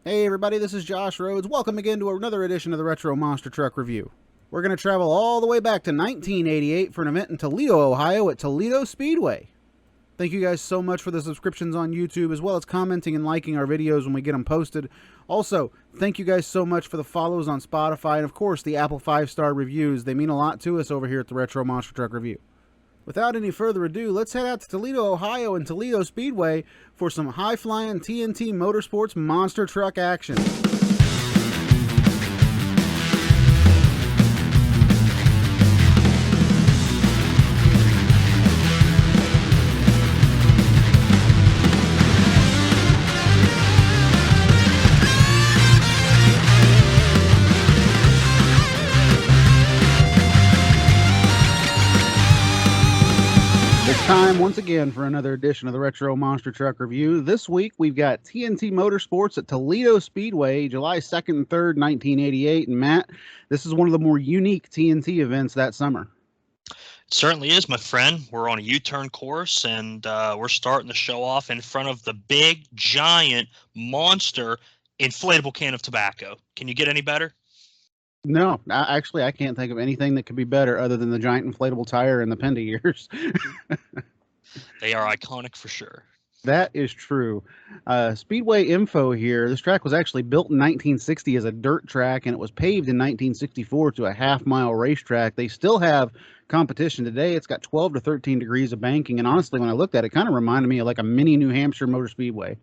Hey everybody, this is Josh Rhodes. Welcome again to another edition of the Retro Monster Truck Review. We're going to travel all the way back to 1988 for an event in Toledo, Ohio at Toledo Speedway. Thank you guys so much for the subscriptions on YouTube, as well as commenting and liking our videos when we get them posted. Also, thank you guys so much for the follows on Spotify and, of course, the Apple 5-star reviews. They mean a lot to us over here at the Retro Monster Truck Review. Without any further ado, let's head out to Toledo, Ohio and Toledo Speedway for some high-flying TNT Motorsports Monster Truck action. Time once again for another edition of the Retro Monster Truck Review. This week we've got TNT Motorsports at Toledo Speedway, July 2nd and 3rd, 1988. And Matt, this is one of the more unique TNT events that summer. It certainly is, my friend. We're on a U-turn course, and we're starting the show off in front of the big, giant, monster inflatable can of tobacco. Can you get any better? No, actually, I can't think of anything that could be better other than the giant inflatable tire and the Penda gears. They are iconic for sure. That is true. Speedway Info here. This track was actually built in 1960 as a dirt track, and it was paved in 1964 to a half-mile racetrack. They still have competition today. It's got 12 to 13 degrees of banking, and honestly, when I looked at it, it kind of reminded me of like a mini New Hampshire Motor Speedway.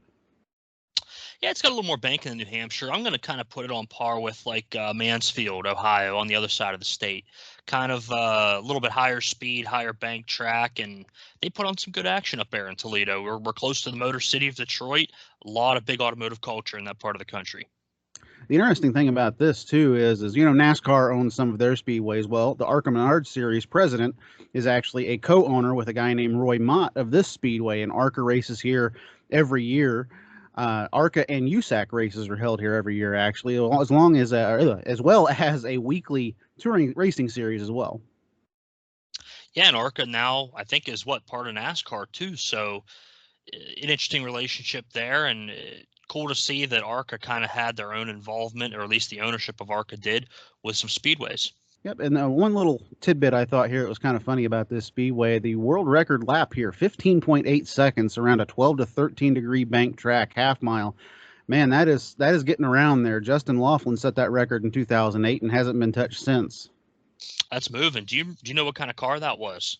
Yeah, it's got a little more banking than New Hampshire. I'm going to kind of put it on par with like Mansfield, Ohio, on the other side of the state. Kind of a little bit higher speed, higher bank track, and they put on some good action up there in Toledo. We're close to the Motor City of Detroit. A lot of big automotive culture in that part of the country. The interesting thing about this, too, is NASCAR owns some of their speedways. Well, the ARCA Menard Series president is actually a co-owner with a guy named Roy Mott of this speedway, and ARCA races here every year. ARCA and USAC races are held here every year, actually, as well as a weekly touring racing series as well. Yeah, and ARCA now, I think, is part of NASCAR too. So an interesting relationship there, and cool to see that ARCA kind of had their own involvement, or at least the ownership of ARCA did, with some speedways. Yep, and one little tidbit I thought here, it was kind of funny about this speedway. The world record lap here, 15.8 seconds around a 12 to 13 degree bank track, half mile. Man, that is getting around there. Justin Laughlin set that record in 2008 and hasn't been touched since. That's moving. Do you know what kind of car that was?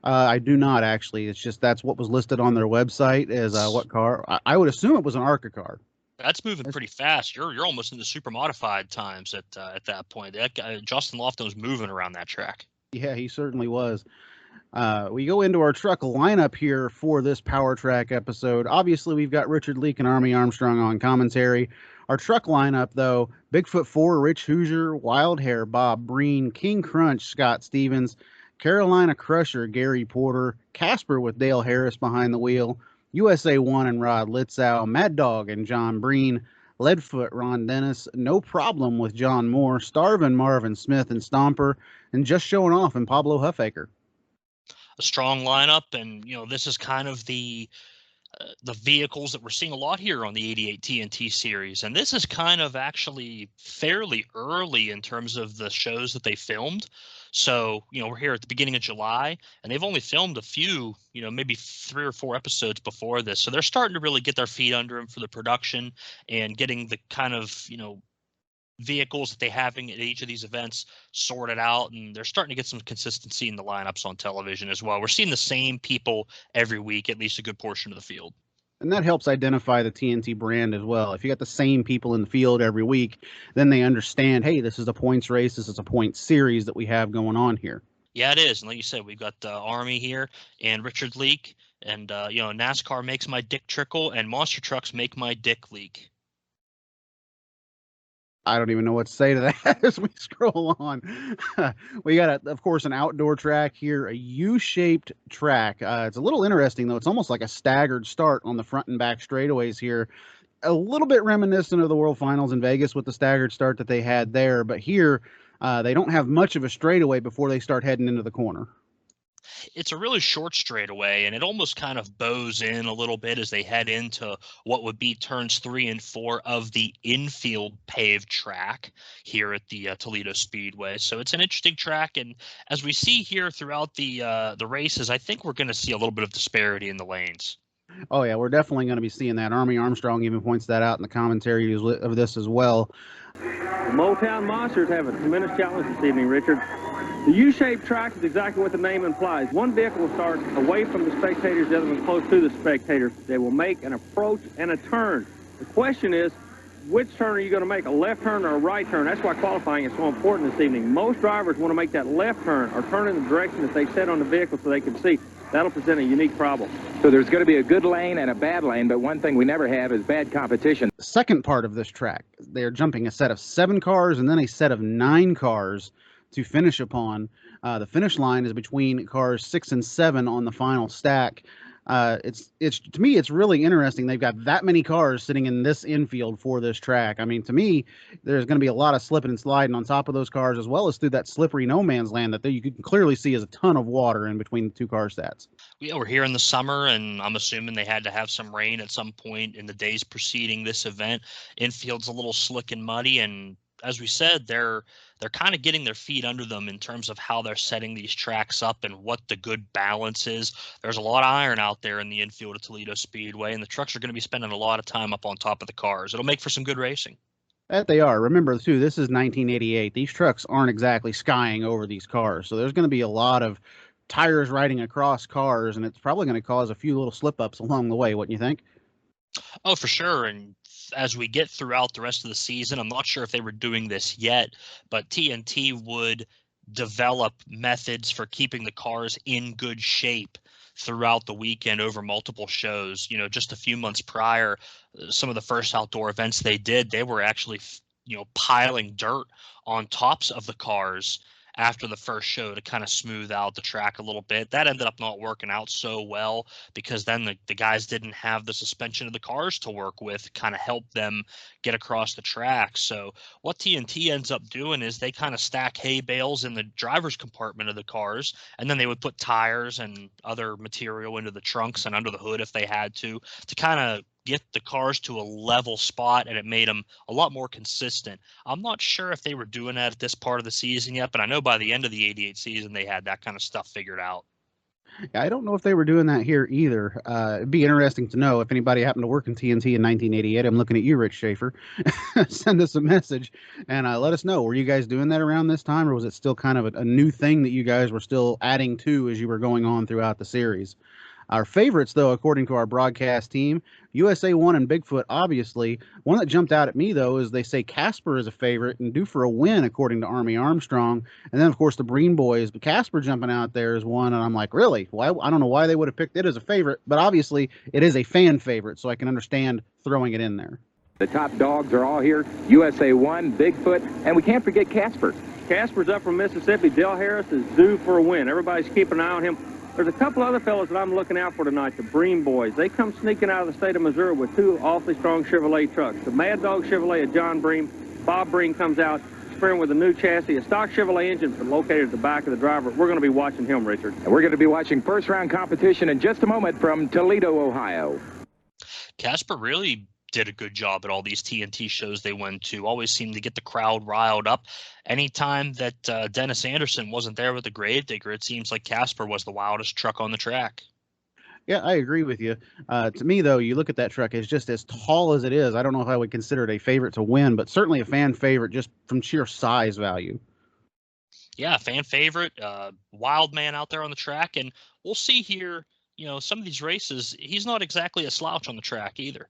I do not, actually. It's just that's what was listed on their website as what car. I would assume it was an ARCA car. That's moving pretty fast. You're almost in the super modified times at that point. That guy, Justin Laughlin, was moving around that track. Yeah, he certainly was. We go into our truck lineup here for this Power Track episode. Obviously, we've got Richard Leake and Army Armstrong on commentary. Our truck lineup, though, Bigfoot 4, Rich Hoosier, Wild Hair, Bob Breen, King Crunch, Scott Stevens, Carolina Crusher, Gary Porter, Casper with Dale Harris behind the wheel, USA 1 and Rod Litzow, Mad Dog and John Breen, Leadfoot, Ron Dennis, No Problem with John Moore, Starvin, Marvin Smith and Stomper, and Just Showing Off and Pablo Huffaker. A strong lineup, and this is kind of the vehicles that we're seeing a lot here on the 88 TNT series, and this is kind of actually fairly early in terms of the shows that they filmed. So we're here at the beginning of July, and they've only filmed a few, maybe 3 or 4 episodes before this, so they're starting to really get their feet under them for the production and getting the kind of vehicles that they having at each of these events sorted out, and they're starting to get some consistency in the lineups on television as well. We're seeing the same people every week, at least a good portion of the field. And that helps identify the TNT brand as well. If you got the same people in the field every week, then they understand, hey, this is a points race, this is a points series that we have going on here. Yeah, it is. And like you said, we've got Army here and Richard Leake, and NASCAR makes my dick trickle, and monster trucks make my dick leak. I don't even know what to say to that as we scroll on. We got, of course, an outdoor track here, a U-shaped track. It's a little interesting, though. It's almost like a staggered start on the front and back straightaways here. A little bit reminiscent of the World Finals in Vegas with the staggered start that they had there. But here, they don't have much of a straightaway before they start heading into the corner. It's a really short straightaway, and it almost kind of bows in a little bit as they head into what would be turns 3 and 4 of the infield paved track here at the Toledo Speedway. So it's an interesting track, and as we see here throughout the races, I think we're going to see a little bit of disparity in the lanes. Oh yeah, we're definitely going to be seeing that. Army Armstrong even points that out in the commentary of this as well. The Motown Monsters have a tremendous challenge this evening, Richard. The U-shaped track is exactly what the name implies. One vehicle will start away from the spectators, the other one close to the spectators. They will make an approach and a turn. The question is, which turn are you going to make, a left turn or a right turn? That's why qualifying is so important this evening. Most drivers want to make that left turn or turn in the direction that they set on the vehicle so they can see. That'll present a unique problem. So there's going to be a good lane and a bad lane, but one thing we never have is bad competition. Second part of this track, they're jumping a set of 7 cars and then a set of 9 cars to finish upon. The finish line is between cars 6 and 7 on the final stack. It's to me, it's really interesting. They've got that many cars sitting in this infield for this track. I mean, to me, there's going to be a lot of slipping and sliding on top of those cars, as well as through that slippery no man's land that you can clearly see is a ton of water in between the 2 car stats. Yeah, we're here in the summer, and I'm assuming they had to have some rain at some point in the days preceding this event. Infield's a little slick and muddy, and as we said, they're kind of getting their feet under them in terms of how they're setting these tracks up and what the good balance is. There's a lot of iron out there in the infield of Toledo Speedway, and the trucks are going to be spending a lot of time up on top of the cars. It'll make for some good racing. That they are. Remember, too, this is 1988. These trucks aren't exactly skying over these cars, so there's going to be a lot of tires riding across cars, and it's probably going to cause a few little slip-ups along the way, wouldn't you think? Oh, for sure. And as we get throughout the rest of the season, I'm not sure if they were doing this yet, but TNT would develop methods for keeping the cars in good shape throughout the weekend over multiple shows. You know, just a few months prior, some of the first outdoor events they did, they were actually, piling dirt on tops of the cars after the first show to kind of smooth out the track a little bit. That ended up not working out so well because then the guys didn't have the suspension of the cars to work with, kind of help them get across the track. So what TNT ends up doing is they kind of stack hay bales in the driver's compartment of the cars, and then they would put tires and other material into the trunks and under the hood if they had to kind of get the cars to a level spot, and it made them a lot more consistent. I'm not sure if they were doing that at this part of the season yet, but I know by the end of the 88 season, they had that kind of stuff figured out. Yeah, I don't know if they were doing that here either. It'd be interesting to know if anybody happened to work in TNT in 1988. I'm looking at you, Rich Schaefer. Send us a message and let us know. Were you guys doing that around this time, or was it still kind of a new thing that you guys were still adding to as you were going on throughout the series? Our favorites, though, according to our broadcast team, USA 1 and Bigfoot, obviously. One that jumped out at me, though, is they say Casper is a favorite and due for a win, according to Army Armstrong. And then, of course, the Breen Boys. But Casper jumping out there is one, and I'm like, really? Why? I don't know why they would have picked it as a favorite, but obviously it is a fan favorite, so I can understand throwing it in there. The top dogs are all here. USA 1, Bigfoot, and we can't forget Casper. Casper's up from Mississippi. Dale Harris is due for a win. Everybody's keeping an eye on him. There's a couple other fellas that I'm looking out for tonight, the Breen Boys. They come sneaking out of the state of Missouri with 2 awfully strong Chevrolet trucks. The Mad Dog Chevrolet of John Breen. Bob Breen comes out sparing with a new chassis, a stock Chevrolet engine located at the back of the driver. We're going to be watching him, Richard. And we're going to be watching first-round competition in just a moment from Toledo, Ohio. Casper really did a good job at all these TNT shows they went to. Always seemed to get the crowd riled up. Anytime that Dennis Anderson wasn't there with the Gravedigger, it seems like Casper was the wildest truck on the track. Yeah, I agree with you. To me, though, you look at that truck, it's just as tall as it is. I don't know if I would consider it a favorite to win, but certainly a fan favorite just from sheer size value. Yeah, fan favorite, wild man out there on the track. And we'll see here, some of these races, he's not exactly a slouch on the track either.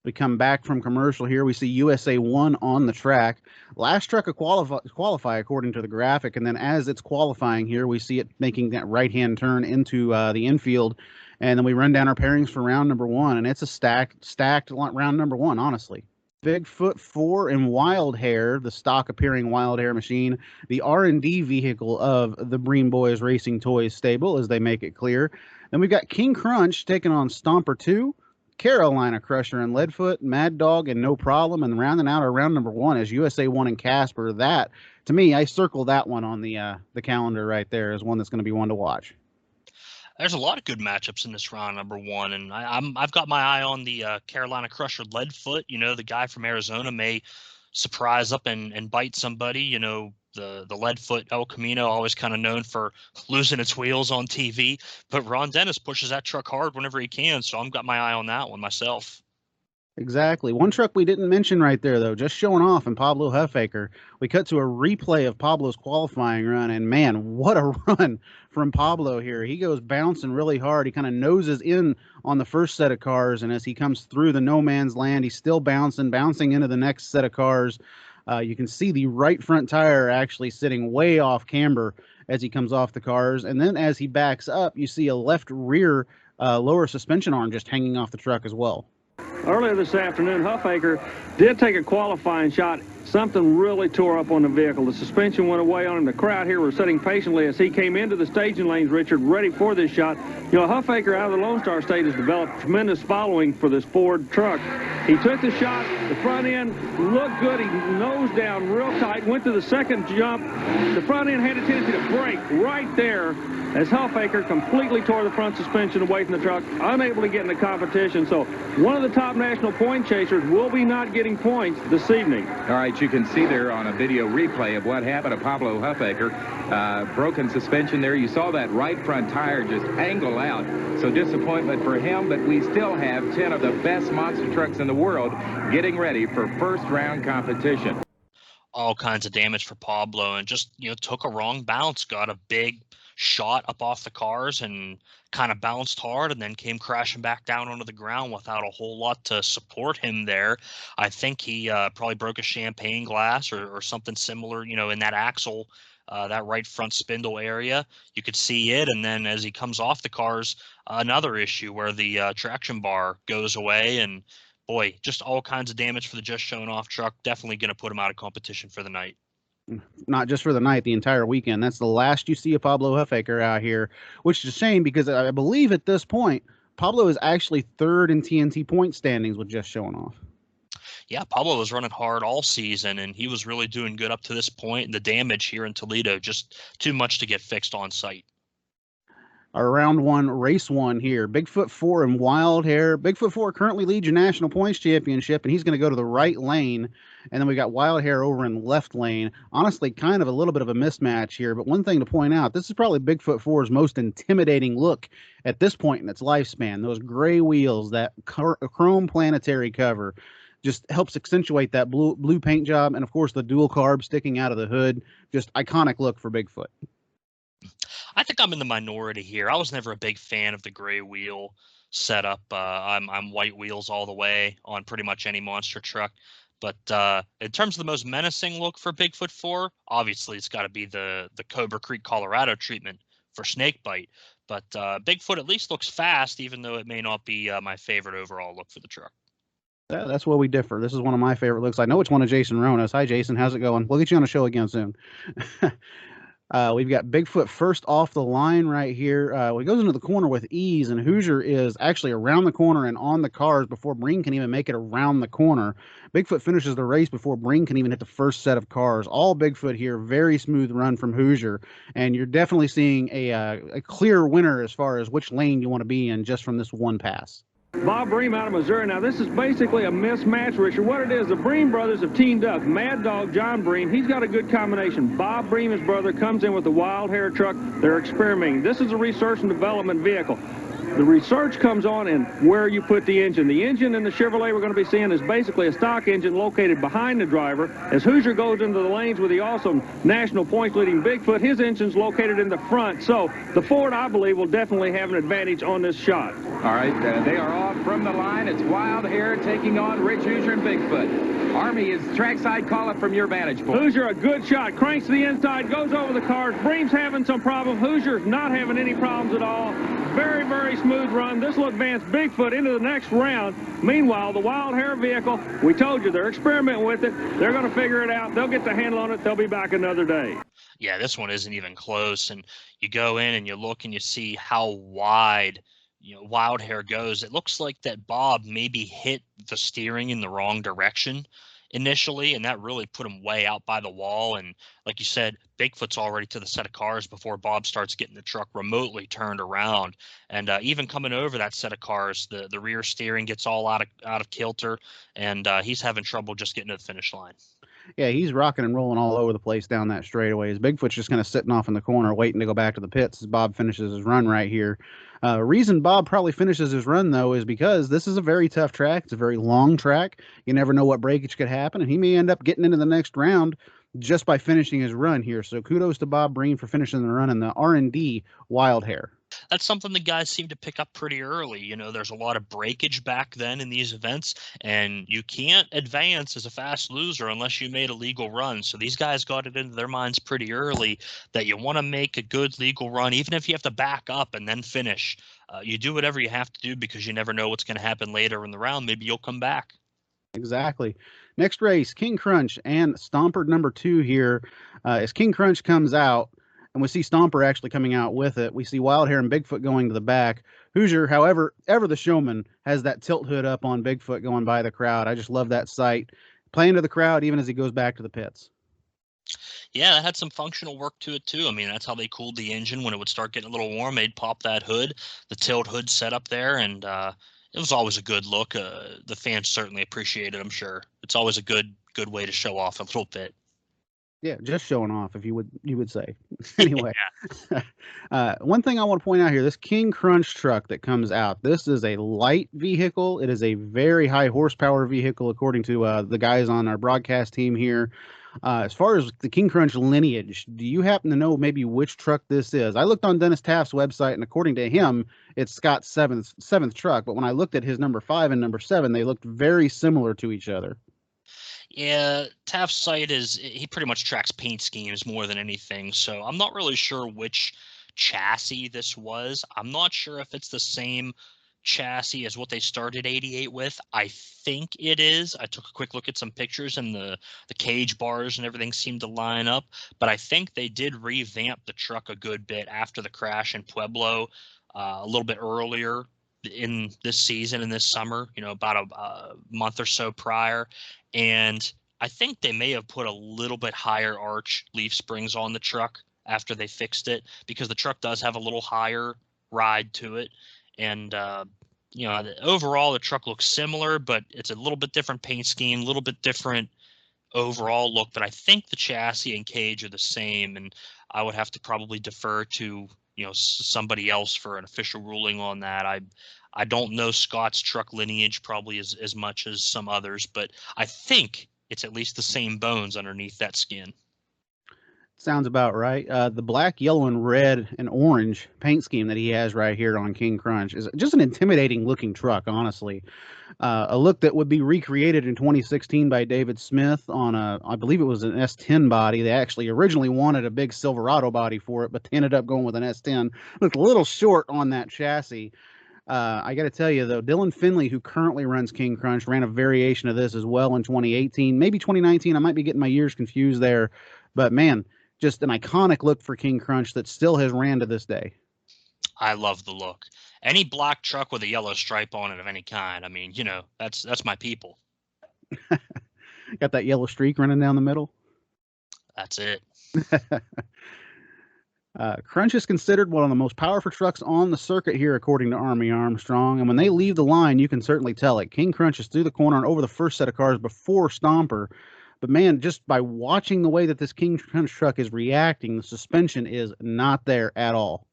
We come back from commercial here. We see USA 1 on the track. Last truck to qualify according to the graphic. And then as it's qualifying here, we see it making that right-hand turn into the infield. And then we run down our pairings for round number 1. And it's a stacked round number 1, honestly. Bigfoot 4 and Wild Hair, the stock appearing Wild Hair machine, the R&D vehicle of the Breen Boys Racing Toys stable, as they make it clear. Then we've got King Crunch taking on Stomper 2. Carolina Crusher and Leadfoot, Mad Dog, and No Problem. And rounding out our round number 1 is USA 1 and Casper. That, to me, I circle that one on the calendar right there as one that's going to be one to watch. There's a lot of good matchups in this round number 1, and I've got my eye on the Carolina Crusher Leadfoot. You know, the guy from Arizona may surprise up and bite somebody. You know, the Leadfoot El Camino, always kind of known for losing its wheels on TV, but Ron Dennis pushes that truck hard whenever he can, so I've got my eye on that one myself. Exactly. One truck we didn't mention right there, though, just showing off, and Pablo Huffaker. We cut to a replay of Pablo's qualifying run, and man, what a run from Pablo here. He goes bouncing really hard. He kind of noses in on the first set of cars, and as he comes through the no man's land, he's still bouncing into the next set of cars. You can see the right front tire actually sitting way off camber as he comes off the cars, and then as he backs up, you see a left rear lower suspension arm just hanging off the truck as well. Earlier this afternoon, Huffaker did take a qualifying shot. Something really tore up on the vehicle. The suspension went away on him. The crowd here was sitting patiently as he came into the staging lanes, Richard, ready for this shot. You know, Huffaker out of the Lone Star State has developed tremendous following for this Ford truck. He took the shot. The front end looked good. He nosed down real tight, went to the second jump. The front end had a tendency to break right there as Huffaker completely tore the front suspension away from the truck, unable to get in the competition. So one of the top national point chasers will be not getting points this evening. All right, you can see there on a video replay of what happened to Pablo Huffaker. Broken suspension there. You saw that right front tire just angle out. So disappointment for him, but we still have 10 of the best monster trucks in the world getting ready for first round competition. All kinds of damage for Pablo, and just, you know, took a wrong bounce, got a big shot up off the cars and kind of bounced hard and then came crashing back down onto the ground without a whole lot to support him there. I think he probably broke a champagne glass or something similar, you know, in that axle, that right front spindle area. You could see it, and then as he comes off the cars, another issue where the traction bar goes away, and boy, just all kinds of damage for the just shown off truck. Definitely going to put him out of competition for the night. Not just for the night, the entire weekend. That's the last you see of Pablo Huffaker out here, which is a shame because I believe at this point, Pablo is actually third in TNT point standings with just showing off. Yeah, Pablo was running hard all season, and he was really doing good up to this point. And the damage here in Toledo, just too much to get fixed on site. Our round 1, race 1 here. Bigfoot 4 and Wild Hair. Bigfoot 4 currently leads your national points championship, and he's going to go to the right lane. And then we got Wild Hair over in left lane. Honestly, kind of a little bit of a mismatch here. But one thing to point out, this is probably Bigfoot 4's most intimidating look at this point in its lifespan. Those gray wheels, that chrome planetary cover, just helps accentuate that blue paint job. And, of course, the dual carb sticking out of the hood. Just iconic look for Bigfoot. I think I'm in the minority here. I was never a big fan of the gray wheel setup. I'm white wheels all the way on pretty much any monster truck. But in terms of the most menacing look for Bigfoot 4, obviously it's got to be the Cobra Creek, Colorado treatment for snakebite. But Bigfoot at least looks fast, even though it may not be my favorite overall look for the truck. That's where we differ. This is one of my favorite looks. I know it's one of Jason Ronas. Hi, Jason. How's it going? We'll get you on the show again soon. We've got Bigfoot first off the line right here. He goes into the corner with ease, and Hoosier is actually around the corner and on the cars before Breen can even make it around the corner. Bigfoot finishes the race before Breen can even hit the first set of cars. All Bigfoot here, very smooth run from Hoosier, and you're definitely seeing a clear winner as far as which lane you want to be in just from this one pass. Bob Bream out of Missouri. Now, this is basically a mismatch, Richard. What it is, the Bream brothers have teamed up. Mad Dog John Bream, he's got a good combination. Bob Bream, his brother, comes in with the Wild Hair truck. They're experimenting. This is a research and development vehicle. The research comes on in where you put the engine. The engine in the Chevrolet we're going to be seeing is basically a stock engine located behind the driver. As Hoosier goes into the lanes with the awesome national points leading Bigfoot, his engine's located in the front. So the Ford, I believe, will definitely have an advantage on this shot. All right, they are off from the line. It's Wild Hair taking on Rich Hoosier and Bigfoot. Army is trackside call-up from your vantage point. Hoosier, a good shot. Cranks to the inside, goes over the cars. Bream's having some problem. Hoosier's not having any problems at all. Very, very smooth run. This will advance Bigfoot into the next round. Meanwhile, the Wild Hair vehicle, we told you, they're experimenting with it. They're going to figure it out. They'll get the handle on it. They'll be back another day. Yeah, this one isn't even close. And you go in and you look and you see how wide, Wild Hair goes, it looks like that Bob maybe hit the steering in the wrong direction initially, and that really put him way out by the wall. And like you said, Bigfoot's already to the set of cars before Bob starts getting the truck remotely turned around. And even coming over that set of cars, the rear steering gets all out of kilter, and he's having trouble just getting to the finish line. Yeah, he's rocking and rolling all over the place down that straightaway. His Bigfoot's just kind of sitting off in the corner waiting to go back to the pits as Bob finishes his run right here. Reason Bob probably finishes his run, though, is because this is a very tough track. It's a very long track. You never know what breakage could happen, and he may end up getting into the next round just by finishing his run here. So kudos to Bob Breen for finishing the run in the R&D Wild Hair. That's something the guys seem to pick up pretty early. There's a lot of breakage back then in these events, and you can't advance as a fast loser unless you made a legal run. So these guys got it into their minds pretty early that you want to make a good legal run, even if you have to back up and then finish. You do whatever you have to do because you never know what's going to happen later in the round. Maybe you'll come back. Exactly. Next race, King Crunch and Stomper number 2 here. As King Crunch comes out, and we see Stomper actually coming out with it. We see Wild Hair and Bigfoot going to the back. Hoosier, however, ever the showman, has that tilt hood up on Bigfoot going by the crowd. I just love that sight. Playing to the crowd even as he goes back to the pits. Yeah, that had some functional work to it, too. I mean, that's how they cooled the engine. When it would start getting a little warm, they'd pop that hood, the tilt hood set up there, and it was always a good look. The fans certainly appreciate it, I'm sure. It's always a good way to show off a little bit. Yeah, just showing off, if you would say. Anyway, one thing I want to point out here, this King Crunch truck that comes out, this is a light vehicle. It is a very high horsepower vehicle, according to the guys on our broadcast team here. As far as the King Crunch lineage, do you happen to know maybe which truck this is? I looked on Dennis Taft's website, and according to him, it's Scott's seventh truck. But when I looked at his number 5 and number 7, they looked very similar to each other. Yeah, Taft's site he pretty much tracks paint schemes more than anything, so I'm not really sure which chassis this was. I'm not sure if it's the same chassis as what they started 88 with. I think it is. I took a quick look at some pictures, and the cage bars and everything seemed to line up, but I think they did revamp the truck a good bit after the crash in Pueblo a little bit earlier in this season, in this summer, about a month or so prior. And I think they may have put a little bit higher arch leaf springs on the truck after they fixed it, because the truck does have a little higher ride to it. And, overall, the truck looks similar, but it's a little bit different paint scheme, a little bit different overall look. But I think the chassis and cage are the same, and I would have to probably defer to somebody else for an official ruling on that. I don't know Scott's truck lineage probably as much as some others, but I think it's at least the same bones underneath that skin. Sounds about right. The black, yellow, and red and orange paint scheme that he has right here on King Crunch is just an intimidating looking truck, honestly. A look that would be recreated in 2016 by David Smith on I believe it was an S10 body. They actually originally wanted a big Silverado body for it, but they ended up going with an S10. Looked a little short on that chassis. I got to tell you, though, Dylan Finley, who currently runs King Crunch, ran a variation of this as well in 2018, maybe 2019. I might be getting my years confused there. But, man, just an iconic look for King Crunch that still has ran to this day. I love the look. Any black truck with a yellow stripe on it of any kind, I mean, that's my people. Got that yellow streak running down the middle? That's it. Crunch is considered one of the most powerful trucks on the circuit here, according to Army Armstrong. And when they leave the line, you can certainly tell it. King Crunch is through the corner and over the first set of cars before Stomper. But, man, just by watching the way that this King Crunch truck is reacting, the suspension is not there at all.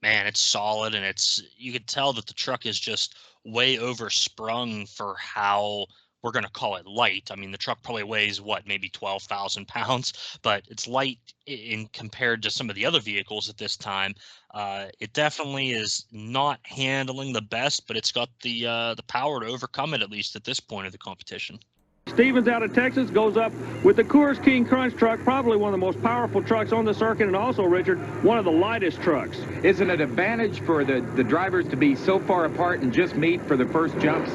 Man, it's solid, and you can tell that the truck is just way oversprung for how we're going to call it light. I mean, the truck probably weighs, maybe 12,000 pounds, but it's light in compared to some of the other vehicles at this time. It definitely is not handling the best, but it's got the power to overcome it, at least at this point of the competition. Stevens out of Texas goes up with the Coors King Crunch truck, probably one of the most powerful trucks on the circuit, and also, Richard, one of the lightest trucks. Isn't it an advantage for the drivers to be so far apart and just meet for the first jumps?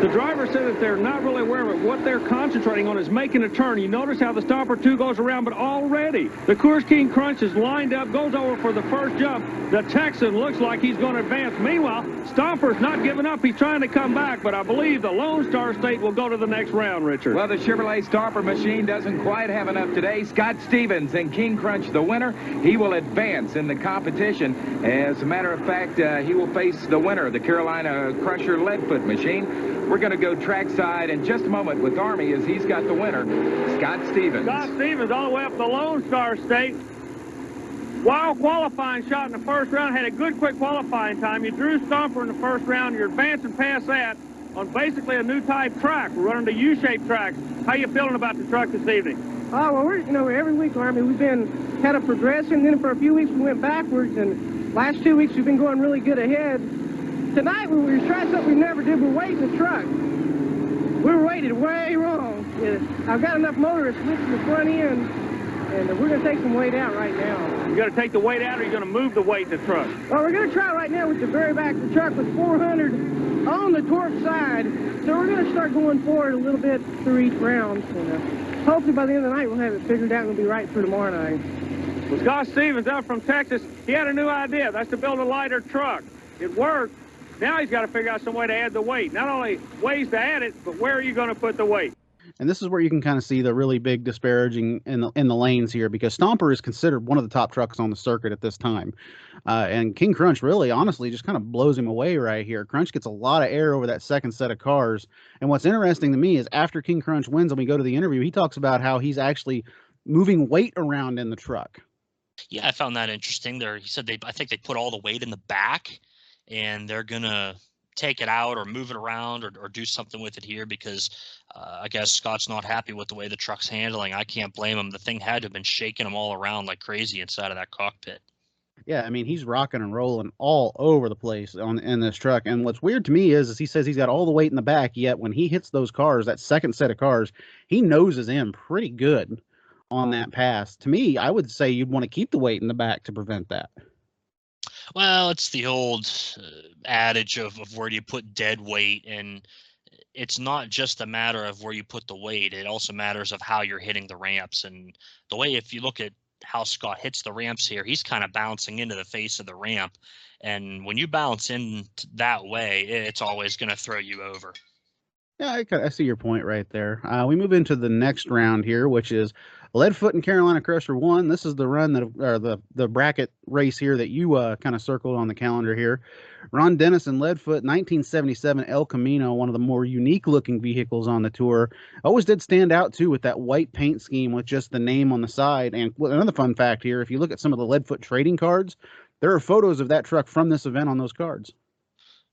The driver said that they're not really aware of it. What they're concentrating on is making a turn. You notice how the Stomper 2 goes around, but already the Coors King Crunch is lined up, goes over for the first jump. The Texan looks like he's going to advance. Meanwhile, Stomper's not giving up. He's trying to come back, but I believe the Lone Star State will go to the next round, Richard. Well, the Chevrolet Stomper machine doesn't quite have enough today. Scott Stevens and King Crunch, the winner. He will advance in the competition. As a matter of fact, he will face the winner, the Carolina Crusher Leadfoot machine. We're going to go trackside in just a moment with Army as he's got the winner, Scott Stevens. Scott Stevens all the way up the Lone Star State. Wild qualifying shot in the first round. Had a good quick qualifying time. You drew Stomper in the first round. You're advancing past that on basically a new type track. We're running the U-shaped tracks. How you feeling about the truck this evening? Oh, well, we're, every week, Army, we've been kind of progressing. Then for a few weeks, we went backwards. And last 2 weeks, we've been going really good ahead. Tonight, we were trying something we never did. We're weighting the truck. We were weighted way wrong. I've got enough motor to switch the front end, and we're going to take some weight out right now. You got to take the weight out, or you're going to move the weight in the truck? Well, we're going to try right now with the very back of the truck with 400 on the torque side. So we're going to start going forward a little bit through each round. And hopefully by the end of the night, we'll have it figured out and we'll be right for tomorrow night. Well, Scott Stevens out from Texas, he had a new idea. That's to build a lighter truck. It worked. Now he's got to figure out some way to add the weight. Not only ways to add it, but where are you going to put the weight? And this is where you can kind of see the really big disparaging in the lanes here, because Stomper is considered one of the top trucks on the circuit at this time. And King Crunch really, honestly, just kind of blows him away right here. Crunch gets a lot of air over that second set of cars. And what's interesting to me is after King Crunch wins and we go to the interview, he talks about how he's actually moving weight around in the truck. Yeah, I found that interesting. He said I think they put all the weight in the back, and they're gonna take it out or move it around or do something with it here because I guess Scott's not happy with the way the truck's handling. I can't blame him. The thing had to have been shaking him all around like crazy inside of that cockpit. Yeah, I mean, he's rocking and rolling all over the place in this truck. And what's weird to me is he says he's got all the weight in the back, yet when he hits those cars, that second set of cars, he noses in pretty good on that pass. To me, I would say you'd want to keep the weight in the back to prevent that. Well, it's the old adage of where do you put dead weight, and it's not just a matter of where you put the weight. It also matters of how you're hitting the ramps. And the way, if you look at how Scott hits the ramps here, he's kind of bouncing into the face of the ramp. And when you bounce in that way, it's always going to throw you over. Yeah, I see your point right there. We move into the next round here, which is Leadfoot and Carolina Crusher 1. This is the run the bracket race here that you kind of circled on the calendar here. Ron Dennis and Leadfoot, 1977 El Camino, one of the more unique looking vehicles on the tour. Always did stand out too with that white paint scheme with just the name on the side. And another fun fact here, if you look at some of the Leadfoot trading cards, there are photos of that truck from this event on those cards.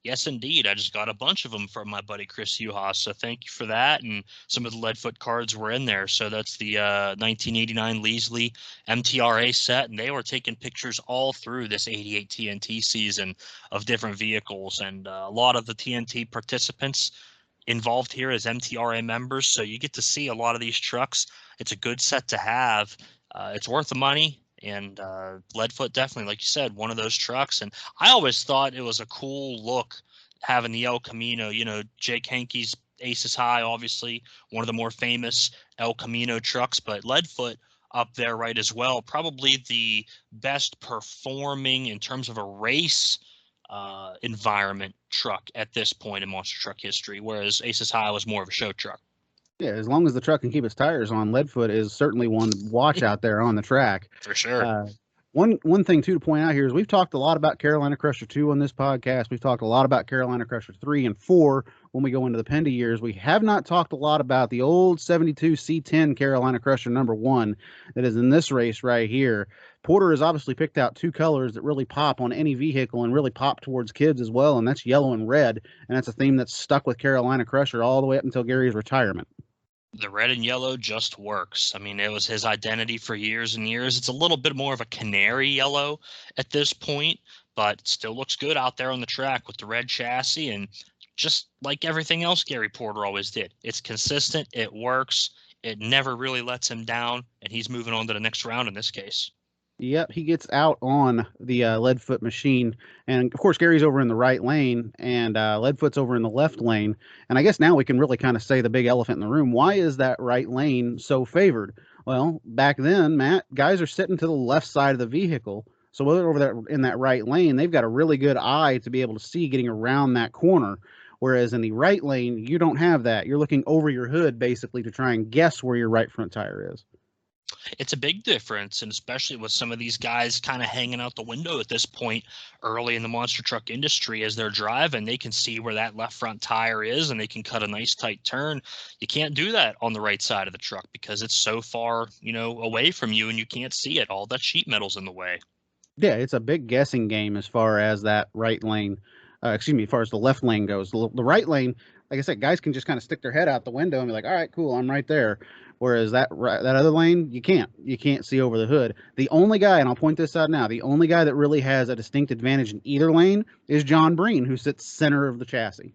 Yes, indeed. I just got a bunch of them from my buddy Chris Uhas, so thank you for that. And some of the Leadfoot cards were in there. So that's the 1989 Leasley MTRA set, and they were taking pictures all through this 88 TNT season of different vehicles. And a lot of the TNT participants involved here as MTRA members, so you get to see a lot of these trucks. It's a good set to have. It's worth the money. And Leadfoot, definitely, like you said, one of those trucks. And I always thought it was a cool look having the El Camino. You know, Jake Henke's Aces High, obviously, one of the more famous El Camino trucks. But Leadfoot up there right as well. Probably the best performing in terms of a race environment truck at this point in monster truck history, whereas Aces High was more of a show truck. Yeah, as long as the truck can keep its tires on, Leadfoot is certainly one to watch out there on the track. For sure. One thing, too, to point out here is we've talked a lot about Carolina Crusher 2 on this podcast. We've talked a lot about Carolina Crusher 3 and 4 when we go into the Penda years. We have not talked a lot about the old 72 C10 Carolina Crusher number 1 that is in this race right here. Porter has obviously picked out two colors that really pop on any vehicle and really pop towards kids as well, and that's yellow and red. And that's a theme that's stuck with Carolina Crusher all the way up until Gary's retirement. The red and yellow just works. I mean, it was his identity for years and years. It's a little bit more of a canary yellow at this point, but it still looks good out there on the track with the red chassis. And just like everything else Gary Porter always did, it's consistent, it works, it never really lets him down, and he's moving on to the next round in this case. Yep, he gets out on the Leadfoot machine, and of course Gary's over in the right lane, and Leadfoot's over in the left lane. And I guess now we can really kind of say the big elephant in the room: why is that right lane so favored? Well, back then, Matt, guys are sitting to the left side of the vehicle, so when they're over there in that right lane, they've got a really good eye to be able to see getting around that corner. Whereas in the right lane, you don't have that. You're looking over your hood basically to try and guess where your right front tire is. It's a big difference, and especially with some of these guys kind of hanging out the window at this point early in the monster truck industry as they're driving, they can see where that left front tire is and they can cut a nice tight turn. You can't do that on the right side of the truck because it's so far, away from you and you can't see it. All that sheet metal's in the way. Yeah, it's a big guessing game as far as that right lane, as far as the left lane goes. The right lane, like I said, guys can just kind of stick their head out the window and be like, all right, cool, I'm right there. Whereas that other lane, you can't see over the hood. The only guy, and I'll point this out now, the only guy that really has a distinct advantage in either lane is John Breen, who sits center of the chassis.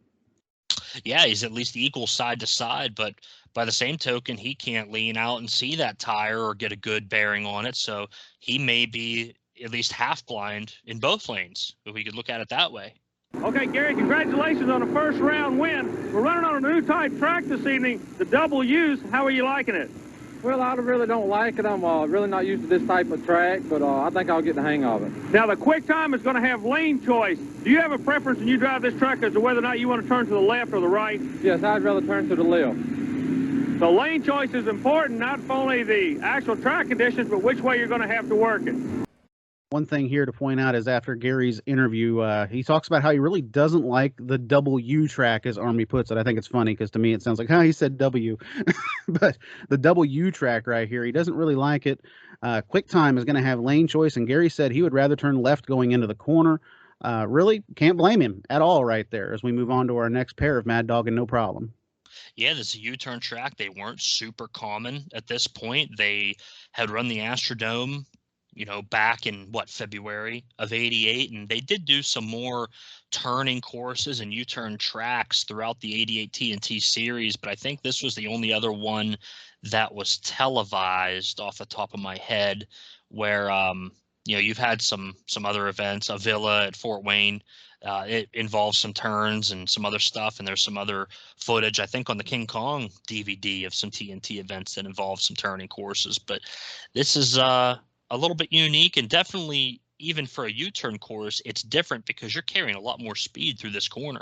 Yeah, he's at least equal side to side, but by the same token, he can't lean out and see that tire or get a good bearing on it. So he may be at least half blind in both lanes, if we could look at it that way. Okay, Gary, congratulations on the first round win. We're running on a new type track this evening, the W's. How are you liking it? Well, I really don't like it. I'm really not used to this type of track, but I think I'll get the hang of it. Now, the quick time is going to have lane choice. Do you have a preference when you drive this truck as to whether or not you want to turn to the left or the right? Yes, I'd rather turn to the left. So lane choice is important, not only the actual track conditions, but which way you're going to have to work it. One thing here to point out is after Gary's interview, he talks about how he really doesn't like the W track, as Army puts it. I think it's funny because to me it sounds like, he said W. But the W track right here, he doesn't really like it. QuickTime is going to have lane choice, and Gary said he would rather turn left going into the corner. Really can't blame him at all right there as we move on to our next pair of Mad Dog and No Problem. Yeah, this is a U-turn track. They weren't super common at this point. They had run the Astrodome back in February of '88, and they did do some more turning courses and U-turn tracks throughout the '88 TNT series, but I think this was the only other one that was televised off the top of my head where you've had some other events. A Villa at Fort Wayne, it involves some turns and some other stuff, and there's some other footage I think on the King Kong DVD of some TNT events that involve some turning courses, but this is a little bit unique, and definitely even for a U-turn course, it's different because you're carrying a lot more speed through this corner.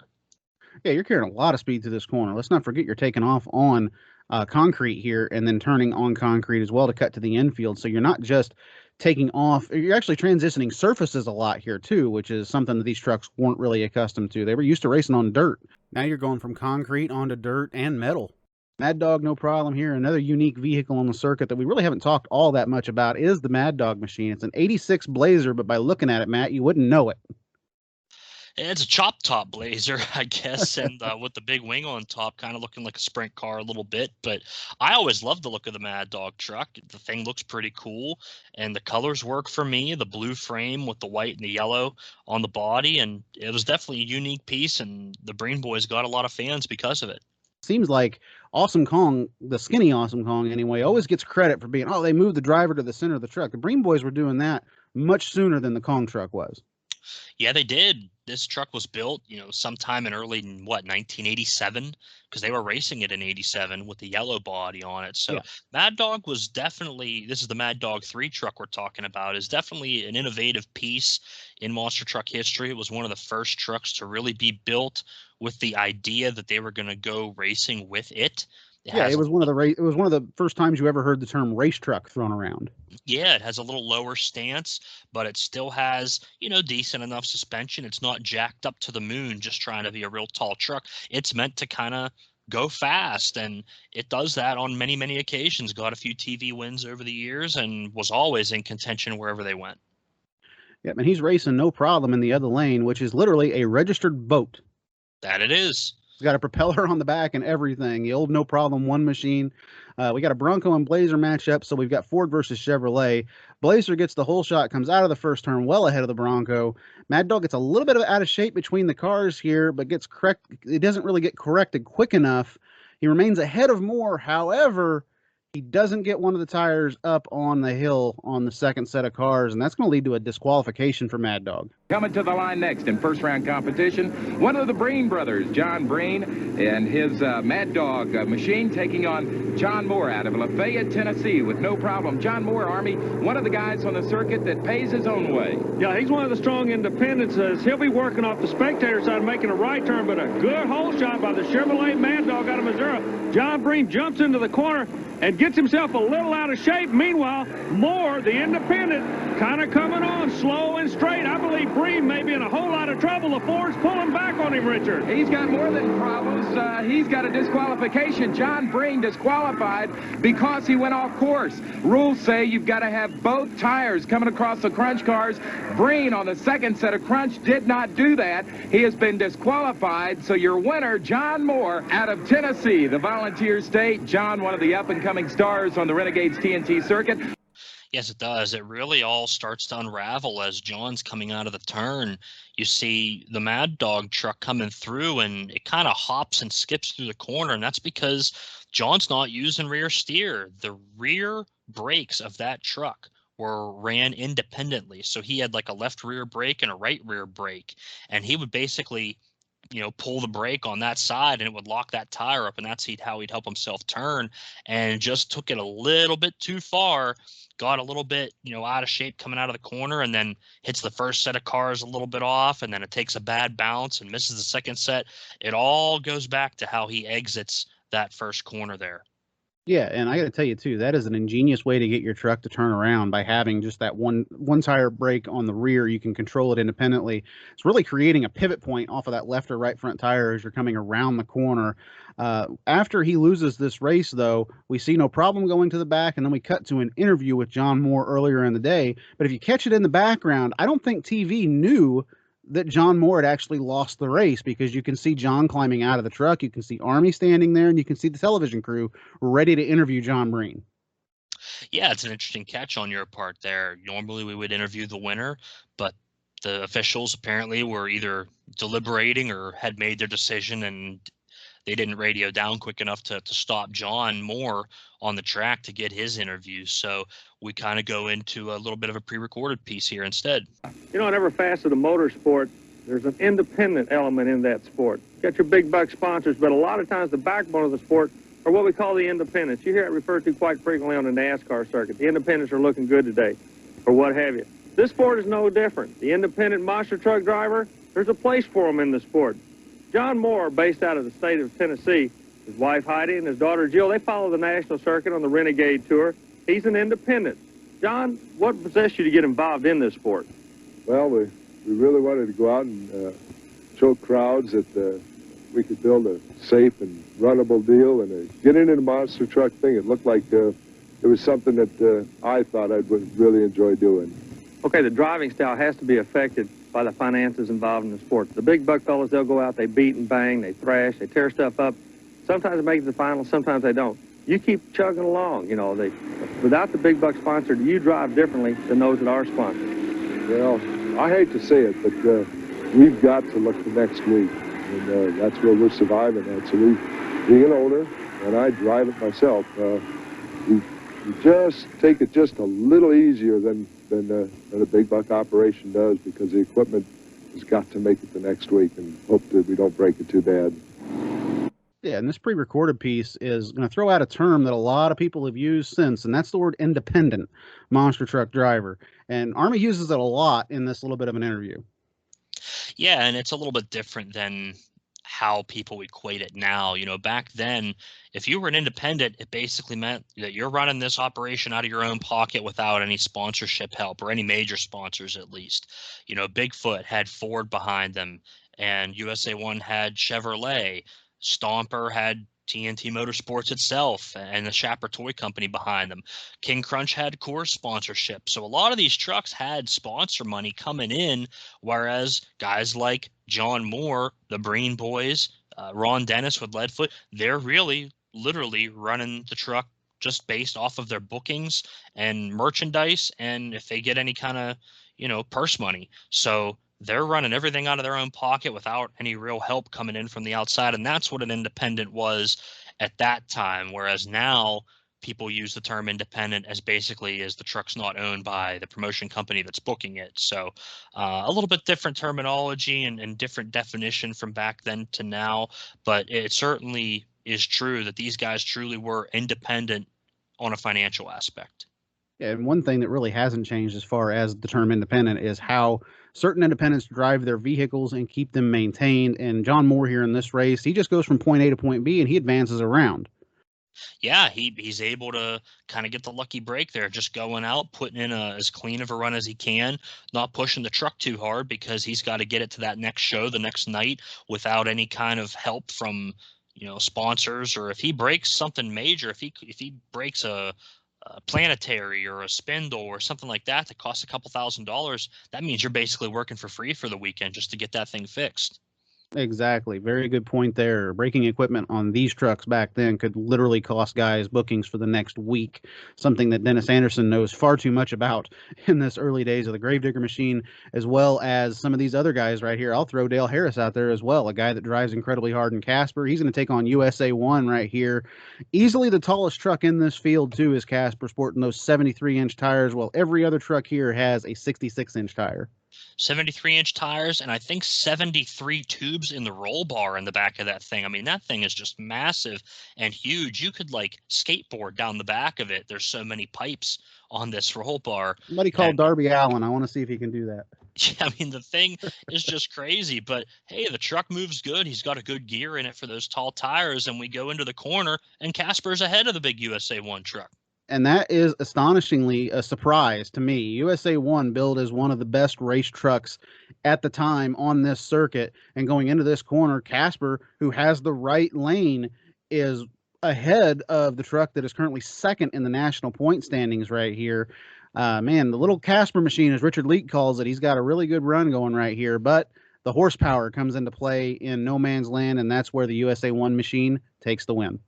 Yeah, you're carrying a lot of speed through this corner. Let's not forget you're taking off on concrete here and then turning on concrete as well to cut to the infield. So you're not just taking off, you're actually transitioning surfaces a lot here too, which is something that these trucks weren't really accustomed to. They were used to racing on dirt. Now you're going from concrete onto dirt and metal. Mad Dog, No Problem here. Another unique vehicle on the circuit that we really haven't talked all that much about is the Mad Dog machine. It's an 86 Blazer, but by looking at it, Matt, you wouldn't know it. It's a chop top Blazer, I guess, and with the big wing on top, kind of looking like a sprint car a little bit. But I always loved the look of the Mad Dog truck. The thing looks pretty cool, and the colors work for me. The blue frame with the white and the yellow on the body, and it was definitely a unique piece, and the Breen boys got a lot of fans because of it. Seems like Awesome Kong, the skinny Awesome Kong anyway, always gets credit for being, they moved the driver to the center of the truck. The Breen boys were doing that much sooner than the Kong truck was. Yeah, they did. This truck was built, sometime in early, 1987, because they were racing it in '87 with the yellow body on it. So yeah. Mad Dog was definitely, this is the Mad Dog 3 truck we're talking about, is definitely an innovative piece in monster truck history. It was one of the first trucks to really be built with the idea that they were going to go racing with it. It was one of the first times you ever heard the term race truck thrown around. Yeah, it has a little lower stance, but it still has, decent enough suspension. It's not jacked up to the moon just trying to be a real tall truck. It's meant to kind of go fast, and it does that on many, many occasions. Got a few TV wins over the years and was always in contention wherever they went. Yeah, and he's racing No Problem in the other lane, which is literally a registered boat. That it is. It's got a propeller on the back and everything. The old No Problem 1 machine. We got a Bronco and Blazer matchup, so we've got Ford versus Chevrolet. Blazer gets the whole shot, comes out of the first turn well ahead of the Bronco. Mad Dog gets a little bit of out of shape between the cars here, but gets correct. It doesn't really get corrected quick enough. He remains ahead of Moore. However, He doesn't get one of the tires up on the hill on the second set of cars, and that's going to lead to a disqualification for Mad Dog. Coming to the line next in first-round competition, one of the Breen brothers, John Breen, and his Mad Dog machine taking on John Moore out of Lafayette, Tennessee, with no problem. John Moore, Army, one of the guys on the circuit that pays his own way. Yeah, he's one of the strong independents. He'll be working off the spectator side, making a right turn, but a good hole shot by the Chevrolet Mad Dog out of Missouri. John Breen jumps into the corner and gets himself a little out of shape. Meanwhile, Moore, the independent, kind of coming on slow and straight. I believe Breen may be in a whole lot of trouble. The Ford's pulling back on him, Richard. He's got more than problems. He's got a disqualification. John Breen disqualified because he went off course. Rules say you've got to have both tires coming across the crunch cars. Breen on the second set of crunch did not do that. He has been disqualified. So your winner, John Moore, out of Tennessee, the Volunteer State. John, one of the up-and-coming stars on the Renegades TNT circuit. Yes, it does. It really all starts to unravel as John's coming out of the turn. You see the Mad Dog truck coming through, and it kind of hops and skips through the corner, and that's because John's not using rear steer. The rear brakes of that truck ran independently. So he had like a left rear brake and a right rear brake, and he would basically pull the brake on that side and it would lock that tire up, and that's how he'd help himself turn, and just took it a little bit too far, got a little bit, out of shape coming out of the corner, and then hits the first set of cars a little bit off, and then it takes a bad bounce and misses the second set. It all goes back to how he exits that first corner there. Yeah, and I got to tell you too, that is an ingenious way to get your truck to turn around by having just that one tire brake on the rear. You can control it independently. It's really creating a pivot point off of that left or right front tire as you're coming around the corner. After he loses this race, though, we see no problem going to the back, and then we cut to an interview with John Moore earlier in the day. But if you catch it in the background, I don't think TV knew that John Moore had actually lost the race, because you can see John climbing out of the truck, you can see Army standing there, and you can see the television crew ready to interview John Breen. Yeah, it's an interesting catch on your part there. Normally we would interview the winner, but the officials apparently were either deliberating or had made their decision, and they didn't radio down quick enough to stop John Moore on the track to get his interview. So we kind of go into a little bit of a pre-recorded piece here instead. In every facet of motorsport, there's an independent element in that sport. You got your big buck sponsors, but a lot of times the backbone of the sport are what we call the independents. You hear it referred to quite frequently on the NASCAR circuit. The independents are looking good today, or what have you. This sport is no different. The independent monster truck driver, there's a place for them in the sport. John Moore, based out of the state of Tennessee, his wife Heidi and his daughter Jill, they follow the national circuit on the Renegade Tour. He's an independent. John, what possessed you to get involved in this sport? Well, we really wanted to go out and show crowds that we could build a safe and runnable deal, and get into the monster truck thing. It looked like it was something that I thought I would really enjoy doing. Okay, the driving style has to be affected by the finances involved in the sport. The big buck fellas, they'll go out, they beat and bang, they thrash, they tear stuff up. Sometimes they make it to the final, sometimes they don't. You keep chugging along, without the big buck sponsor, you drive differently than those that are sponsored. Well, I hate to say it, but we've got to look to next week, and that's where we're surviving at. So being an owner, and I drive it myself, we just take it just a little easier than a big buck operation does, because the equipment has got to make it the next week, and hope that we don't break it too bad. Yeah, and this pre-recorded piece is going to throw out a term that a lot of people have used since, and that's the word independent monster truck driver. And Army uses it a lot in this little bit of an interview. Yeah, and it's a little bit different than how people equate it now. Back then, if you were an independent, it basically meant that you're running this operation out of your own pocket without any sponsorship help, or any major sponsors at least. Bigfoot had Ford behind them, and USA One had Chevrolet. Stomper had TNT Motorsports itself and the Shapper Toy Company behind them. King Crunch had Coors sponsorship. So a lot of these trucks had sponsor money coming in, whereas guys like John Moore, the Breen boys, Ron Dennis with Leadfoot, they're really literally running the truck just based off of their bookings and merchandise, and if they get any kind of, purse money. So they're running everything out of their own pocket without any real help coming in from the outside. And that's what an independent was at that time. Whereas now people use the term independent as basically as the truck's not owned by the promotion company that's booking it. So a little bit different terminology and different definition from back then to now, but it certainly is true that these guys truly were independent on a financial aspect. Yeah, and one thing that really hasn't changed as far as the term independent is how certain independents drive their vehicles and keep them maintained. And John Moore here in this race, he just goes from point A to point B and he advances around. Yeah, he's able to kind of get the lucky break there, just going out, putting in as clean of a run as he can, not pushing the truck too hard because he's got to get it to that next show the next night without any kind of help from, sponsors, or if he breaks something major, if he breaks a planetary or a spindle or something like that costs a couple $1,000s, that means you're basically working for free for the weekend just to get that thing fixed. Exactly. Very good point there. Braking equipment on these trucks back then could literally cost guys bookings for the next week, something that Dennis Anderson knows far too much about in this early days of the Gravedigger machine, as well as some of these other guys right here. I'll throw Dale Harris out there as well, a guy that drives incredibly hard in Casper. He's going to take on USA 1 right here. Easily the tallest truck in this field, too, is Casper, sporting those 73-inch tires, while every other truck here has a 66-inch tire. 73-inch tires, and I think 73 tubes in the roll bar in the back of that thing. I mean, that thing is just massive and huge. You could like skateboard down the back of it. There's so many pipes on this roll bar. Somebody called Darby Allen. I want to see if he can do that. Yeah, I mean, the thing is just crazy, but hey, the truck moves good. He's got a good gear in it for those tall tires, and we go into the corner, and Casper's ahead of the big USA 1 truck. And that is astonishingly a surprise to me. USA 1 billed as one of the best race trucks at the time on this circuit. And going into this corner, Casper, who has the right lane, is ahead of the truck that is currently second in the national point standings right here. Man, the little Casper machine, as Richard Leake calls it, he's got a really good run going right here. But the horsepower comes into play in no man's land, and that's where the USA 1 machine takes the win.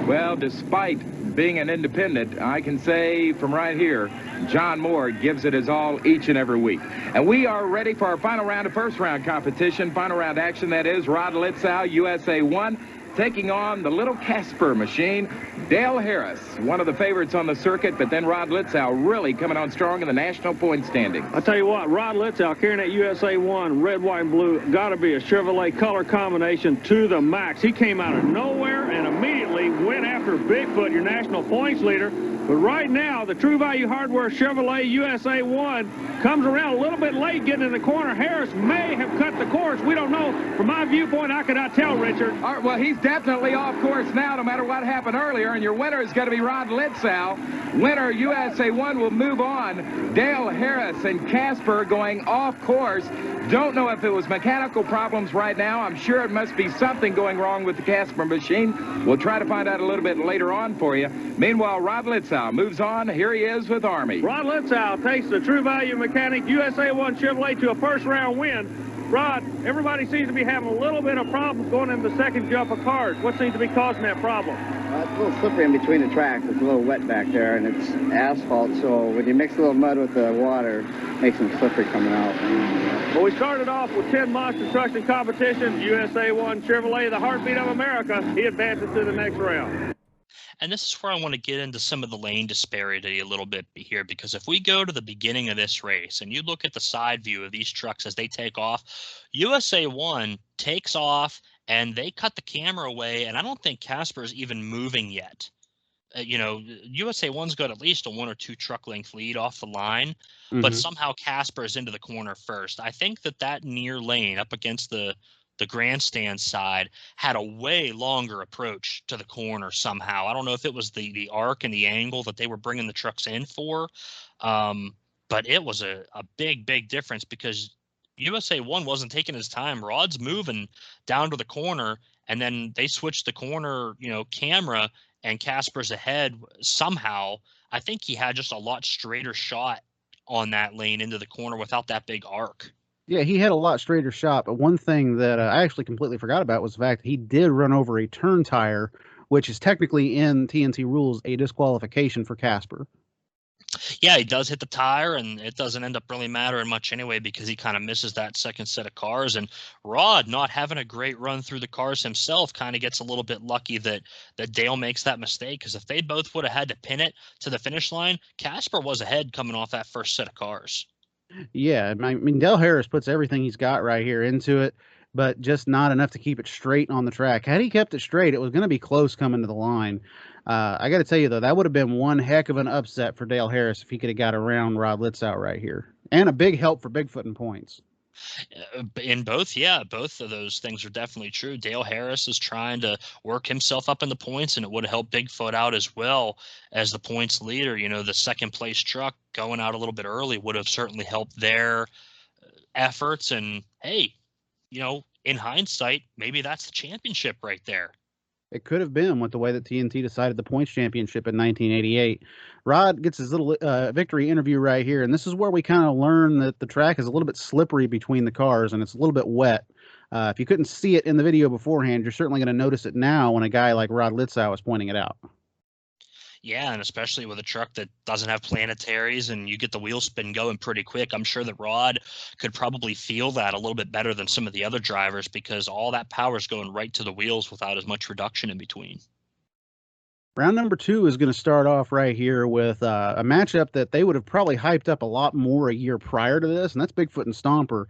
Well, despite being an independent, I can say from right here, John Moore gives it his all each and every week. And we are ready for our final round of first-round competition, final round action, that is Rod Litzow, USA 1, taking on the little Casper machine, Dale Harris, one of the favorites on the circuit, but then Rod Litzow really coming on strong in the national point standing. I'll tell you what, Rod Litzow carrying that USA 1, red, white, and blue, got to be a Chevrolet color combination to the max. He came out of nowhere and immediately went after Bigfoot, your national points leader. But right now, the True Value Hardware Chevrolet USA 1 comes around a little bit late getting in the corner. Harris may have cut the course. We don't know. From my viewpoint, I cannot tell, Richard. All right, well, he's definitely off course now, no matter what happened earlier, and your winner is going to be Rod Litzow. Winner, USA 1, will move on. Dale Harris and Casper going off course. Don't know if it was mechanical problems right now. I'm sure it must be something going wrong with the Casper machine. We'll try to find out a little bit later on for you. Meanwhile, Rod Litzow moves on. Here he is with Army. Rod Litzow takes the True Value Mechanic USA 1 Chevrolet to a first-round win. Rod, everybody seems to be having a little bit of problems going into the second jump of cars. What seems to be causing that problem? It's a little slippery in between the tracks. It's a little wet back there, and it's asphalt, so when you mix a little mud with the water, it makes them slippery coming out. Well, we started off with 10 monster trucks in competition. USA 1 Chevrolet, the heartbeat of America. He advances to the next round. And this is where I want to get into some of the lane disparity a little bit here, because if we go to the beginning of this race and you look at the side view of these trucks as they take off, USA 1 takes off and they cut the camera away, and I don't think Casper's even moving yet. USA 1's got at least a 1 or 2 truck length lead off the line, but somehow Casper is into the corner first. I think that near lane up against the grandstand side had a way longer approach to the corner somehow. I don't know if it was the arc and the angle that they were bringing the trucks in for, but it was a big difference because USA 1 wasn't taking his time. Rod's moving down to the corner, and then they switched the corner, camera, and Casper's ahead somehow. I think he had just a lot straighter shot on that lane into the corner without that big arc. Yeah, he had a lot straighter shot, but one thing that I actually completely forgot about was the fact that he did run over a turn tire, which is technically in TNT rules a disqualification for Casper. Yeah, he does hit the tire, and it doesn't end up really mattering much anyway because he kind of misses that second set of cars. And Rod, not having a great run through the cars himself, kind of gets a little bit lucky that Dale makes that mistake, because if they both would have had to pin it to the finish line, Casper was ahead coming off that first set of cars. Yeah, I mean, Dale Harris puts everything he's got right here into it, but just not enough to keep it straight on the track. Had he kept it straight, it was going to be close coming to the line. I got to tell you, though, that would have been one heck of an upset for Dale Harris if he could have got around Rod Litzau right here. And a big help for Bigfoot in points. In both, yeah, both of those things are definitely true. Dale Harris is trying to work himself up in the points, and it would have helped Bigfoot out as well as the points leader. You know, the second place truck going out a little bit early would have certainly helped their efforts. And hey, you know, in hindsight, maybe that's the championship right there. It could have been with the way that TNT decided the points championship in 1988. Rod gets his little victory interview right here, and this is where we kind of learn that the track is a little bit slippery between the cars, and it's a little bit wet. If you couldn't see it in the video beforehand, you're certainly going to notice it now when a guy like Rod Litzau is pointing it out. Yeah, and especially with a truck that doesn't have planetaries and you get the wheel spin going pretty quick, I'm sure that Rod could probably feel that a little bit better than some of the other drivers, because all that power is going right to the wheels without as much reduction in between. Round number 2 is going to start off right here with a matchup that they would have probably hyped up a lot more a year prior to this, and that's Bigfoot and Stomper.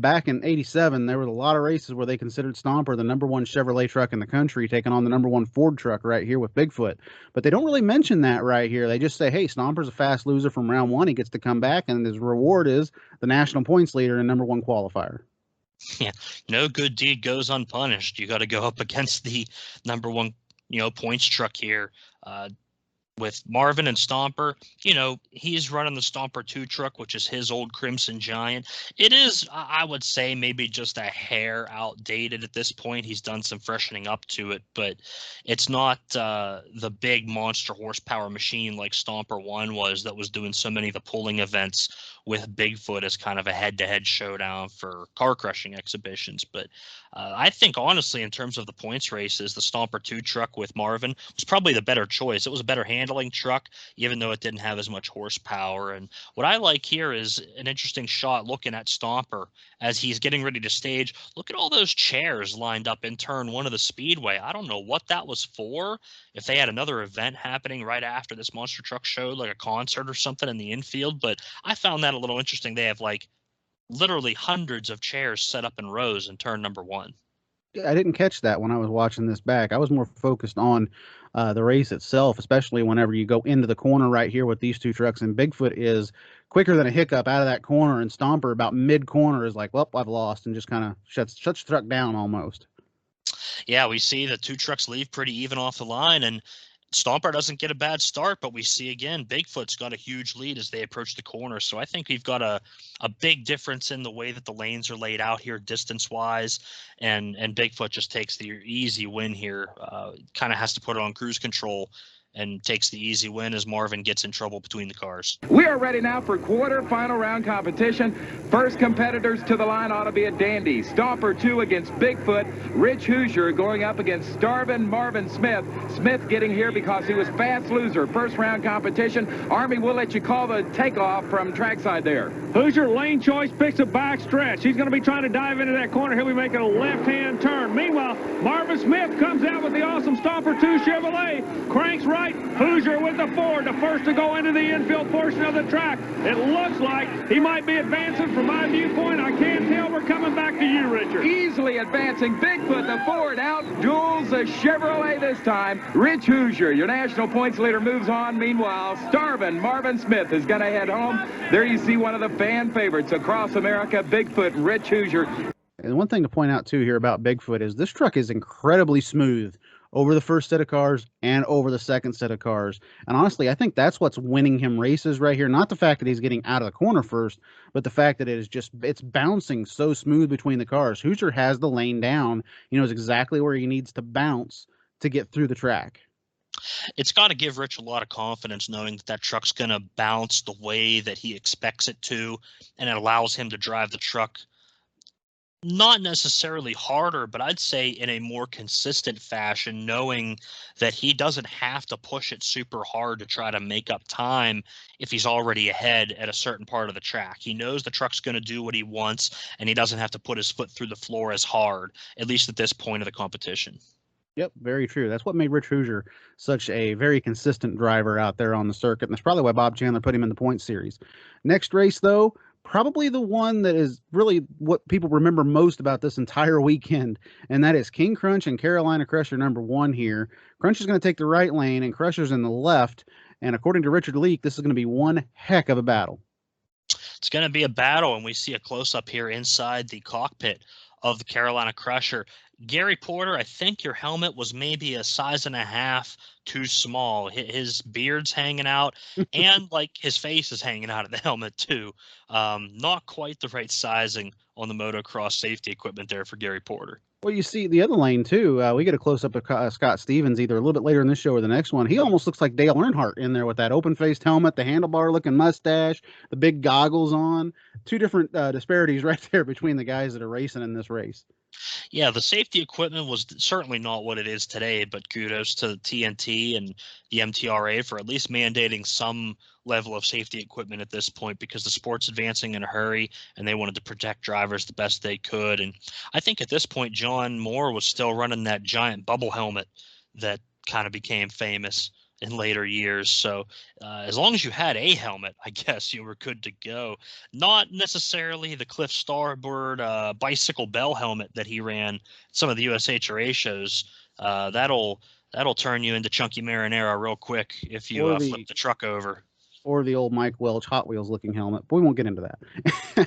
Back in '87, there were a lot of races where they considered Stomper the #1 Chevrolet truck in the country, taking on the #1 Ford truck right here with Bigfoot. But they don't really mention that right here. They just say, hey, Stomper's a fast loser from round 1. He gets to come back, and his reward is the national points leader and #1 qualifier. Yeah, no good deed goes unpunished. You got to go up against the #1, points truck here. With Marvin and Stomper, he's running the Stomper 2 truck, which is his old Crimson Giant. It is, I would say, maybe just a hair outdated at this point. He's done some freshening up to it, but it's not the big monster horsepower machine like Stomper 1 was, that was doing so many of the pulling events with Bigfoot as kind of a head-to-head showdown for car crushing exhibitions. But I think, honestly, in terms of the points races, the Stomper 2 truck with Marvin was probably the better choice. It was a better handling truck, even though it didn't have as much horsepower. And what I like here is an interesting shot looking at Stomper as he's getting ready to stage. Look at all those chairs lined up in turn 1 of the Speedway. I don't know what that was for. If they had another event happening right after this monster truck show, like a concert or something in the infield, but I found that a little interesting. They have literally hundreds of chairs set up in rows in turn number 1. I didn't catch that when I was watching this back. I was more focused on the race itself, especially whenever you go into the corner right here with these 2 trucks. And Bigfoot is quicker than a hiccup out of that corner, and Stomper about mid-corner is like, well, I've lost, and just kind of shuts the truck down almost. Yeah, we see the 2 trucks leave pretty even off the line, and Stomper doesn't get a bad start, but we see again Bigfoot's got a huge lead as they approach the corner. So I think we've got a big difference in the way that the lanes are laid out here distance-wise, and Bigfoot just takes the easy win here. Kind of has to put it on cruise control and takes the easy win as Marvin gets in trouble between the cars. We are ready now for quarter-final round competition. First competitors to the line ought to be a dandy. Stomper 2 against Bigfoot. Rich Hoosier going up against Starvin Marvin Smith. Smith getting here because he was fast loser. First round competition. Army, we'll let you call the takeoff from trackside there. Hoosier, lane choice, picks a back stretch. He's going to be trying to dive into that corner. He'll be making a left-hand turn. Meanwhile, Marvin Smith comes out with the awesome Stomper 2 Chevrolet. Cranks right. Hoosier with the Ford, the first to go into the infield portion of the track. It looks like he might be advancing from my viewpoint. I can't tell. We're coming back to you, Richard. Easily advancing. Bigfoot, the Ford, outduels the Chevrolet this time. Rich Hoosier, your national points leader, moves on. Meanwhile, Starvin Marvin Smith is going to head home. There you see one of the fan favorites across America, Bigfoot, Rich Hoosier. And one thing to point out, too, here about Bigfoot is this truck is incredibly smooth over the first set of cars and over the second set of cars. And honestly, I think that's what's winning him races right here. Not the fact that he's getting out of the corner first, but the fact that it's bouncing so smooth between the cars. Hoosier has the lane down. He knows exactly where he needs to bounce to get through the track. It's got to give Rich a lot of confidence knowing that truck's going to bounce the way that he expects it to, and it allows him to drive the truck Not necessarily harder, but I'd say in a more consistent fashion, knowing that he doesn't have to push it super hard to try to make up time if he's already ahead at a certain part of the track. He knows the truck's going to do what he wants, and he doesn't have to put his foot through the floor as hard, at least at this point of the competition. Yep, very true. That's what made Rich Hoosier such a very consistent driver out there on the circuit, and that's probably why Bob Chandler put him in the point series. Next race, though, probably the one that is really what people remember most about this entire weekend, and that is King Crunch and Carolina Crusher number 1 here. Crunch is going to take the right lane, and Crusher's in the left, and according to Richard Leak, this is going to be one heck of a battle. It's going to be a battle, and we see a close-up here inside the cockpit of the Carolina Crusher. Gary Porter, I think your helmet was maybe a size and a half too small. His beard's hanging out, and like his face is hanging out of the helmet too. Not quite the right sizing on the motocross safety equipment there for Gary Porter. Well, you see the other lane too. We get a close up of Scott Stevens either a little bit later in this show or the next one. He almost looks like Dale Earnhardt in there with that open-faced helmet, the handlebar looking mustache, the big goggles on. Two different disparities right there between the guys that are racing in this race. Yeah, the safety equipment was certainly not what it is today, but kudos to the TNT and the MTRA for at least mandating some level of safety equipment at this point, because the sport's advancing in a hurry and they wanted to protect drivers the best they could. And I think at this point, John Moore was still running that giant bubble helmet that kind of became famous in later years. So as long as you had a helmet, I guess you were good to go. Not necessarily the Cliff Starbird bicycle bell helmet that he ran some of the USHRA shows. That'll turn you into Chunky Marinara real quick if you flip the truck over. Or the old Mike Welch Hot Wheels looking helmet, but we won't get into that.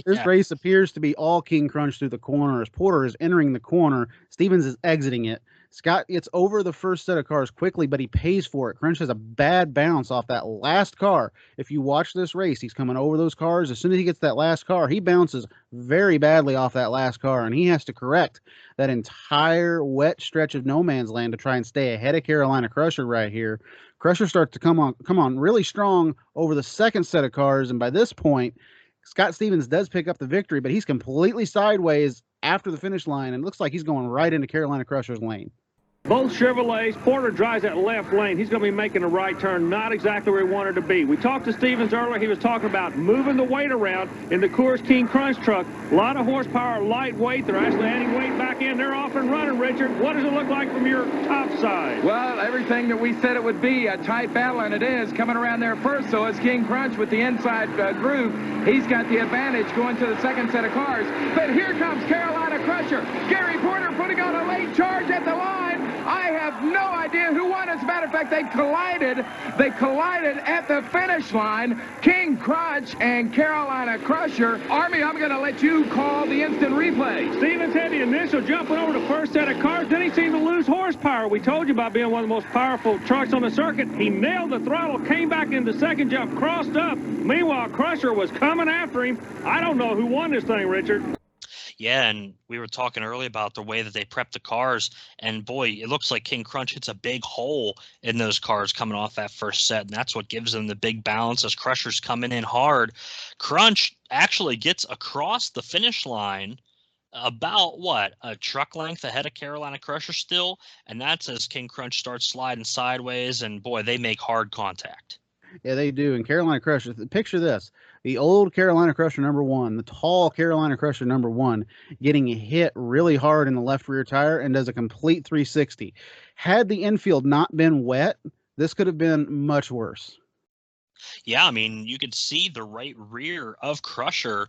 This race appears to be all King Crunch through the corner as Porter is entering the corner. Stevens is exiting it. Scott gets over the first set of cars quickly, but he pays for it. Crunch has a bad bounce off that last car. If you watch this race, he's coming over those cars. As soon as he gets that last car, he bounces very badly off that last car, and he has to correct that entire wet stretch of no man's land to try and stay ahead of Carolina Crusher right here. Crusher starts to come on really strong over the second set of cars, and by this point, Scott Stevens does pick up the victory, but he's completely sideways after the finish line, and it looks like he's going right into Carolina Crusher's lane. Both Chevrolets. Porter drives that left lane. He's going to be making a right turn, not exactly where he wanted to be. We talked to Stevens earlier. He was talking about moving the weight around in the Coors King Crunch truck. A lot of horsepower, lightweight. They're actually adding weight back in. They're off and running, Richard. What does it look like from your top side? Well, everything that we said it would be, a tight battle, and it is. Coming around there first, so is King Crunch with the inside groove. He's got the advantage going to the second set of cars. But here comes Carolina Crusher. Gary Porter putting on a late charge at the line. I have no idea who won. As a matter of fact, they collided. They collided at the finish line. King Crunch and Carolina Crusher. Army, I'm going to let you call the instant replay. Stevens had the initial jumping over the first set of cars. Then he seemed to lose horsepower. We told you about being one of the most powerful trucks on the circuit. He nailed the throttle, came back in the second jump, crossed up. Meanwhile, Crusher was coming after him. I don't know who won this thing, Richard. Yeah, and we were talking earlier about the way that they prep the cars, and boy, it looks like King Crunch hits a big hole in those cars coming off that first set, and that's what gives them the big balance as Crusher's coming in hard. Crunch actually gets across the finish line about, a truck length ahead of Carolina Crusher still, and that's as King Crunch starts sliding sideways, and boy, they make hard contact. Yeah, they do. And Carolina Crusher, picture this. The old Carolina Crusher number 1, the tall Carolina Crusher number 1, getting hit really hard in the left rear tire and does a complete 360. Had the infield not been wet, this could have been much worse. Yeah, I mean, you could see the right rear of Crusher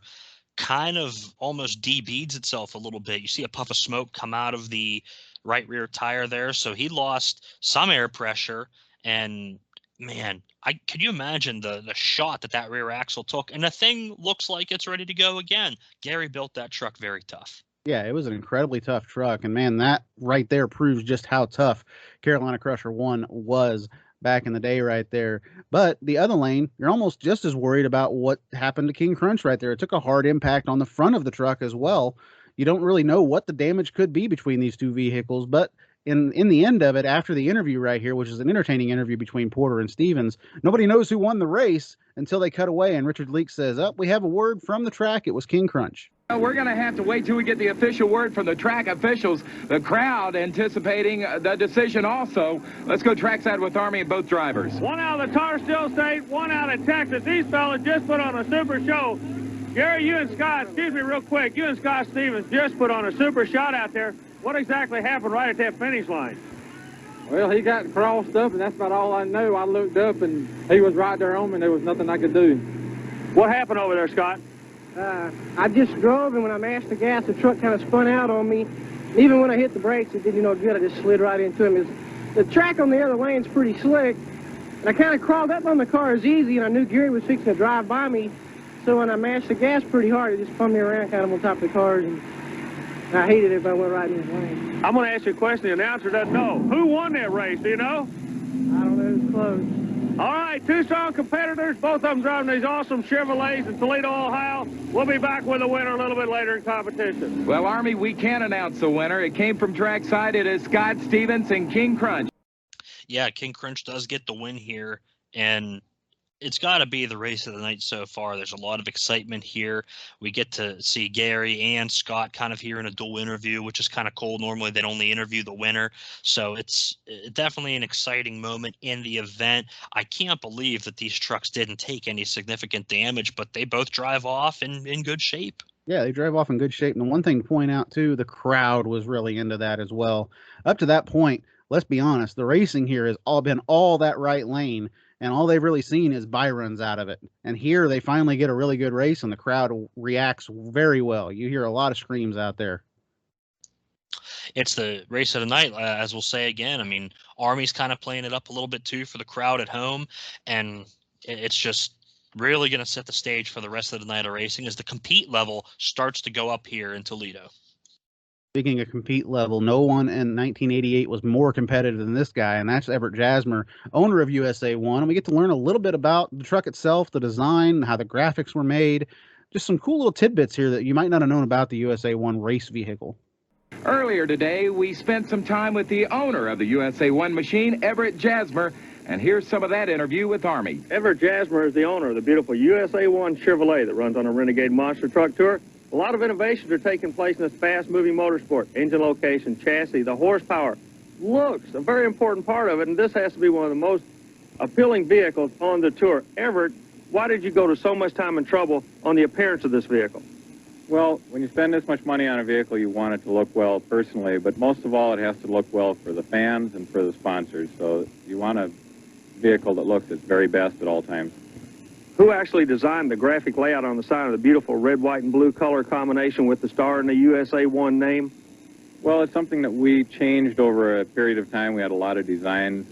kind of almost de-beads itself a little bit. You see a puff of smoke come out of the right rear tire there. So he lost some air pressure, and man, could you imagine the shot that rear axle took? And the thing looks like it's ready to go again. Gary built that truck very tough. Yeah, it was an incredibly tough truck. And man, that right there proves just how tough Carolina Crusher 1 was back in the day right there. But the other lane, you're almost just as worried about what happened to King Crunch right there. It took a hard impact on the front of the truck as well. You don't really know what the damage could be between these two vehicles, but in the end of it, after the interview right here, which is an entertaining interview between Porter and Stevens, nobody knows who won the race until they cut away, and Richard Leak says, we have a word from the track. It was King Crunch. Well, we're going to have to wait till we get the official word from the track officials. The crowd anticipating the decision also. Let's go trackside with Army and both drivers. One out of the Tar Heel State, one out of Texas. These fellas just put on a super show. Gary, you and Scott, excuse me real quick, you and Scott Stevens just put on a super shot out there. What exactly happened right at that finish line? Well, he got crossed up, and that's about all I knew. I looked up, and he was right there on me, and there was nothing I could do. What happened over there, Scott? I just drove, and when I mashed the gas, the truck kind of spun out on me. And even when I hit the brakes, it did no good. I just slid right into him. The track on the other lane's pretty slick, and I kind of crawled up on the car as easy, and I knew Gary was fixing to drive by me. So when I mashed the gas pretty hard, it just spun me around kind of on top of the cars, and I hated it if I went right in his lane. I'm going to ask you a question the announcer doesn't know. Who won that race, do you know? I don't know, it was close. All right, two strong competitors, both of them driving these awesome Chevrolets in Toledo, Ohio. We'll be back with the winner a little bit later in competition. Well, Army, we can announce the winner. It came from trackside. It is Scott Stevens and King Crunch. Yeah, King Crunch does get the win here, and it's got to be the race of the night so far. There's a lot of excitement here. We get to see Gary and Scott kind of here in a dual interview, which is kind of cool. Normally, they'd only interview the winner. So it's definitely an exciting moment in the event. I can't believe that these trucks didn't take any significant damage, but they both drive off in good shape. Yeah, they drive off in good shape. And the one thing to point out, too, the crowd was really into that as well. Up to that point, let's be honest, the racing here has all been all that right lane, and all they've really seen is byruns out of it. And here they finally get a really good race, and the crowd reacts very well. You hear a lot of screams out there. It's the race of the night, as we'll say again. I mean, Army's kind of playing it up a little bit, too, for the crowd at home, and it's just really going to set the stage for the rest of the night of racing as the compete level starts to go up here in Toledo. Speaking of compete level, no one in 1988 was more competitive than this guy, and that's Everett Jasmer, owner of USA 1. And we get to learn a little bit about the truck itself, the design, how the graphics were made, just some cool little tidbits here that you might not have known about the USA 1 race vehicle. Earlier today, we spent some time with the owner of the USA 1 machine, Everett Jasmer, and here's some of that interview with Army. Everett Jasmer is the owner of the beautiful USA 1 Chevrolet that runs on a Renegade Monster Truck Tour. A lot of innovations are taking place in this fast-moving motorsport. Engine location, chassis, the horsepower, looks, a very important part of it, and this has to be one of the most appealing vehicles on the tour. Everett, why did you go to so much time and trouble on the appearance of this vehicle? Well, when you spend this much money on a vehicle, you want it to look well personally, but most of all, it has to look well for the fans and for the sponsors. So you want a vehicle that looks its very best at all times. Who actually designed the graphic layout on the side of the beautiful red, white, and blue color combination with the star and the USA 1 name? Well, it's something that we changed over a period of time. We had a lot of designs,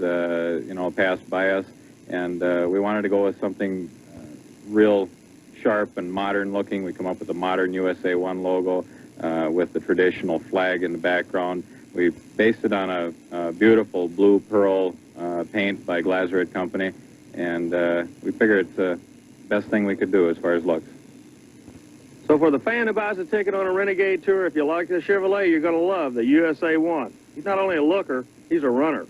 passed by us, and we wanted to go with something real sharp and modern looking. We come up with a modern USA 1 logo with the traditional flag in the background. We based it on a beautiful blue pearl paint by Glazerite Company, and we figured it's the best thing we could do as far as looks. So for the fan who buys a ticket on a Renegade Tour, if you like the Chevrolet, you're going to love the USA 1. He's not only a looker, he's a runner.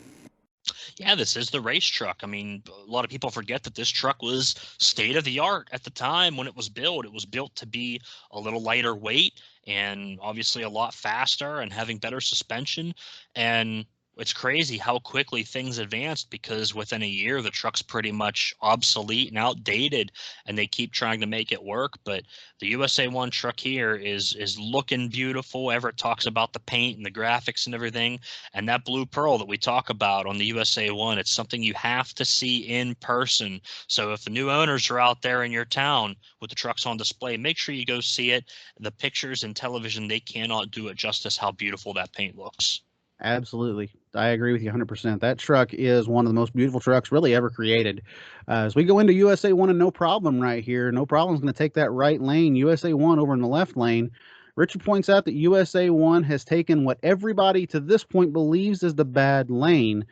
Yeah, this is the race truck. I mean, a lot of people forget that this truck was state-of-the-art at the time when it was built. It was built to be a little lighter weight and obviously a lot faster and having better suspension. And it's crazy how quickly things advanced, because within a year the truck's pretty much obsolete and outdated, and they keep trying to make it work. But the USA 1 truck here is looking beautiful. Everett talks about the paint and the graphics and everything, and that blue pearl that we talk about on the USA 1, it's something you have to see in person. So if the new owners are out there in your town with the trucks on display, make sure you go see it. The pictures and television, they cannot do it justice how beautiful that paint looks. Absolutely. I agree with you 100%. That truck is one of the most beautiful trucks really ever created. As we go into USA 1 and No Problem right here, No Problem's going to take that right lane. USA 1 over in the left lane. Richard points out that USA 1 has taken what everybody to this point believes is the bad lane.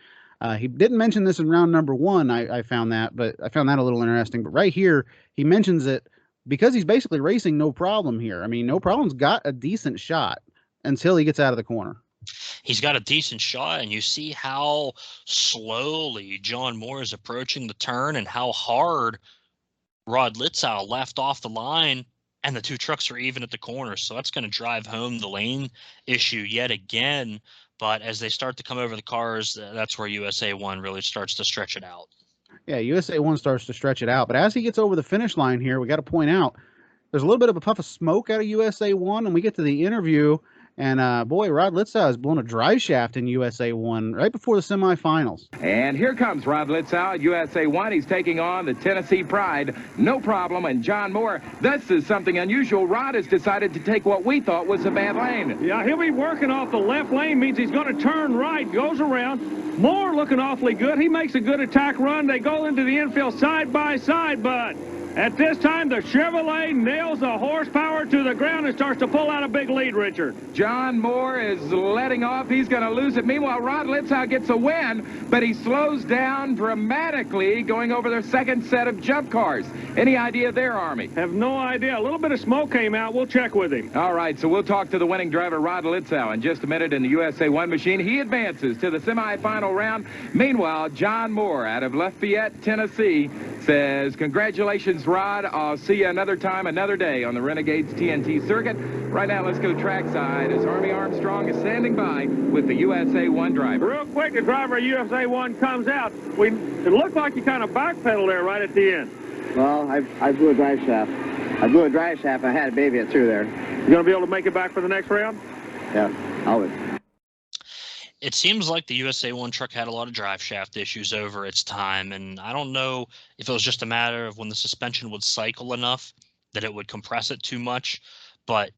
He didn't mention this in round number 1, I found that, but I found that a little interesting. But right here, he mentions it because he's basically racing No Problem here. I mean, No Problem's got a decent shot until he gets out of the corner. He's got a decent shot, and you see how slowly John Moore is approaching the turn and how hard Rod Litzow left off the line and the two trucks are even at the corner. So that's going to drive home the lane issue yet again. But as they start to come over the cars, that's where USA 1 really starts to stretch it out. Yeah, USA 1 starts to stretch it out. But as he gets over the finish line here, we got to point out there's a little bit of a puff of smoke out of USA 1, and we get to the interview, and boy, Rod Litzow has blown a drive shaft in USA 1 right before the semifinals. And here comes Rod Litzow at USA 1. He's taking on the Tennessee Pride. No problem. And John Moore, this is something unusual. Rod has decided to take what we thought was a bad lane. Yeah, he'll be working off the left lane, means he's going to turn right, goes around. Moore looking awfully good. He makes a good attack run. They go into the infield side by side, but at this time, the Chevrolet nails the horsepower to the ground and starts to pull out a big lead, Richard. John Moore is letting off. He's going to lose it. Meanwhile, Rod Litzow gets a win, but he slows down dramatically going over their second set of jump cars. Any idea there, Army? Have no idea. A little bit of smoke came out. We'll check with him. All right, so we'll talk to the winning driver, Rod Litzow, in just a minute in the USA 1 machine. He advances to the semifinal round. Meanwhile, John Moore out of Lafayette, Tennessee, says, congratulations, Rod. I'll see you another time, another day on the Renegades TNT circuit. Right now, let's go trackside as Army Armstrong is standing by with the USA 1 driver. Real quick, the driver of USA 1 comes out. It looked like you kind of backpedaled there right at the end. Well, I blew a drive shaft. I blew a drive shaft. I had to baby it through there. You going to be able to make it back for the next round? Yeah, always. It seems like the USA 1 truck had a lot of drive shaft issues over its time, and I don't know if it was just a matter of when the suspension would cycle enough that it would compress it too much, but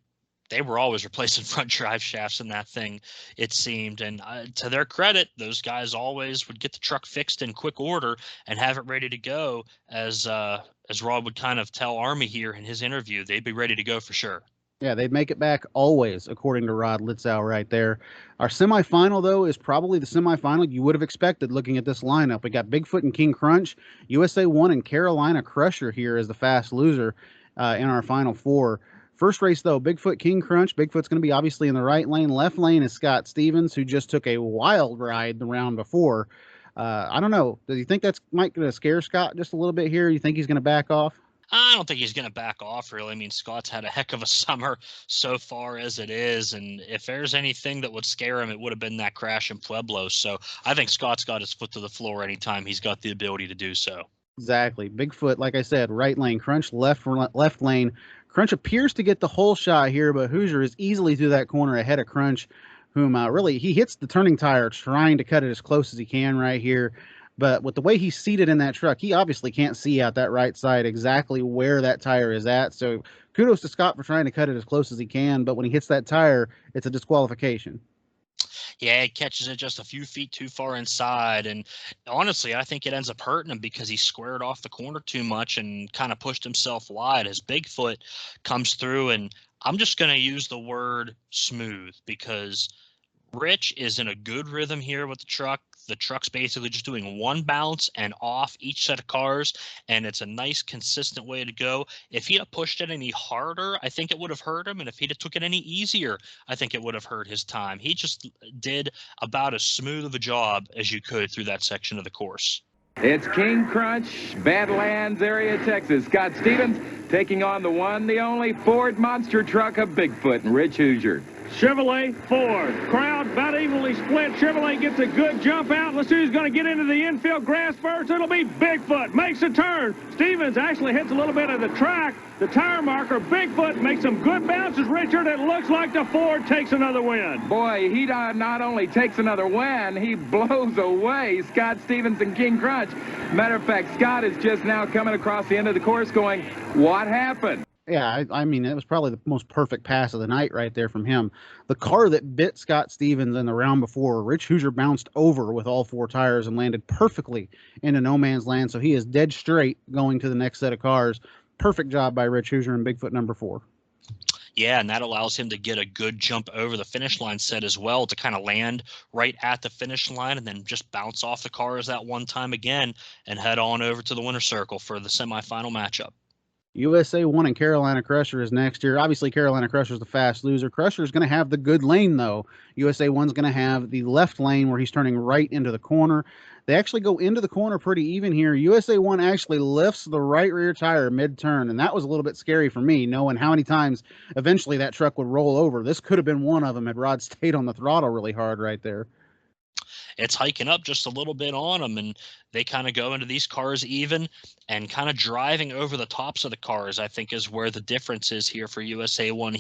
they were always replacing front drive shafts in that thing, it seemed. And to their credit, those guys always would get the truck fixed in quick order and have it ready to go. As Rod would kind of tell Army here in his interview, they'd be ready to go for sure. Yeah, they'd make it back always, according to Rod Litzow right there. Our semifinal, though, is probably the semifinal you would have expected looking at this lineup. We got Bigfoot and King Crunch, USA 1 and Carolina Crusher here as the fast loser in our final four. First race, though, Bigfoot, King Crunch. Bigfoot's going to be obviously in the right lane. Left lane is Scott Stevens, who just took a wild ride the round before. I don't know. Do you think that's might going to scare Scott just a little bit here? You think he's going to back off? I don't think he's going to back off, really. I mean, Scott's had a heck of a summer so far as it is, and if there's anything that would scare him, it would have been that crash in Pueblo. So I think Scott's got his foot to the floor anytime he's got the ability to do so. Exactly. Bigfoot, like I said, right lane. Crunch, left lane. Crunch appears to get the whole shot here, but Hoosier is easily through that corner ahead of Crunch, whom really, he hits the turning tire trying to cut it as close as he can right here. But with the way he's seated in that truck, he obviously can't see out that right side exactly where that tire is at. So kudos to Scott for trying to cut it as close as he can. But when he hits that tire, it's a disqualification. Yeah, he catches it just a few feet too far inside. And honestly, I think it ends up hurting him because he squared off the corner too much and kind of pushed himself wide as Bigfoot comes through. And I'm just going to use the word smooth because Rich is in a good rhythm here with the truck. The truck's basically just doing one bounce and off each set of cars, and it's a nice, consistent way to go. If he'd have pushed it any harder, I think it would have hurt him, and if he'd have took it any easier, I think it would have hurt his time. He just did about as smooth of a job as you could through that section of the course. It's King Crunch, Badlands area, Texas. Scott Stevens taking on the one, the only Ford monster truck of Bigfoot and Rich Hoosier. Chevrolet, Ford. Crowd about evenly split. Chevrolet gets a good jump out. Let's see who's going to get into the infield grass first. It'll be Bigfoot. Makes a turn. Stevens actually hits a little bit of the track. The tire marker. Bigfoot makes some good bounces, Richard. It looks like the Ford takes another win. Boy, he not only takes another win, he blows away Scott Stevens and King Crunch. Matter of fact, Scott is just now coming across the end of the course going, what happened? Yeah, I mean, it was probably the most perfect pass of the night right there from him. The car that bit Scott Stevens in the round before, Rich Hoosier bounced over with all four tires and landed perfectly into no man's land, so he is dead straight going to the next set of cars. Perfect job by Rich Hoosier and Bigfoot number 4. Yeah, and that allows him to get a good jump over the finish line set as well to kind of land right at the finish line and then just bounce off the cars that one time again and head on over to the winner's circle for the semifinal matchup. USA 1 and Carolina Crusher is next here. Obviously, Carolina Crusher is the fast loser. Crusher is going to have the good lane, though. USA 1's going to have the left lane where he's turning right into the corner. They actually go into the corner pretty even here. USA 1 actually lifts the right rear tire mid-turn, and that was a little bit scary for me, knowing how many times eventually that truck would roll over. This could have been one of them had Rod stayed on the throttle really hard right there. It's hiking up just a little bit on them, and they kind of go into these cars even and kind of driving over the tops of the cars, I think, is where the difference is here for USA 1.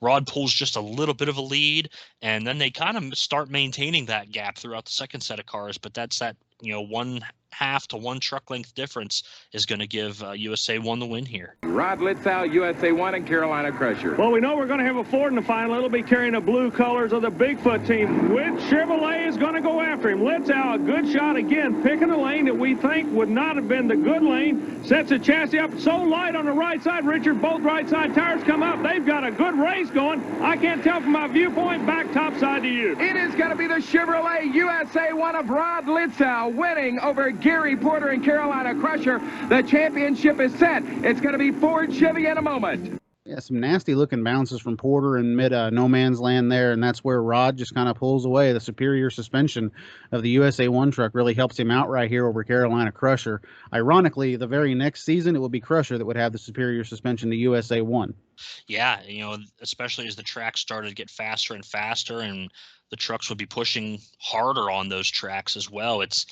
Rod pulls just a little bit of a lead, and then they kind of start maintaining that gap throughout the second set of cars. But that's that, 1/2 to 1 truck length difference is going to give USA 1 the win here. Rod Litzow, USA 1, and Carolina Crusher. Well, we know we're going to have a Ford in the final. It'll be carrying the blue colors of the Bigfoot team. Which Chevrolet is going to go after him? Litzow, a good shot again, picking a lane that we think would not have been the good lane. Sets the chassis up so light on the right side. Richard, both right side tires come up. They've got a good race going. I can't tell from my viewpoint. Back top side to you. It is going to be the Chevrolet USA 1 of Rod Litzow winning over Gary Porter and Carolina Crusher. The championship is set. It's going to be Ford Chevy in a moment. Yeah, some nasty looking bounces from Porter in mid no man's land there, and that's where Rod just kind of pulls away. The superior suspension of the USA 1 truck really helps him out right here over Carolina Crusher. Ironically, the very next season, it would be Crusher that would have the superior suspension to USA 1. Yeah, especially as the track started to get faster and faster, and the trucks would be pushing harder on those tracks as well. It's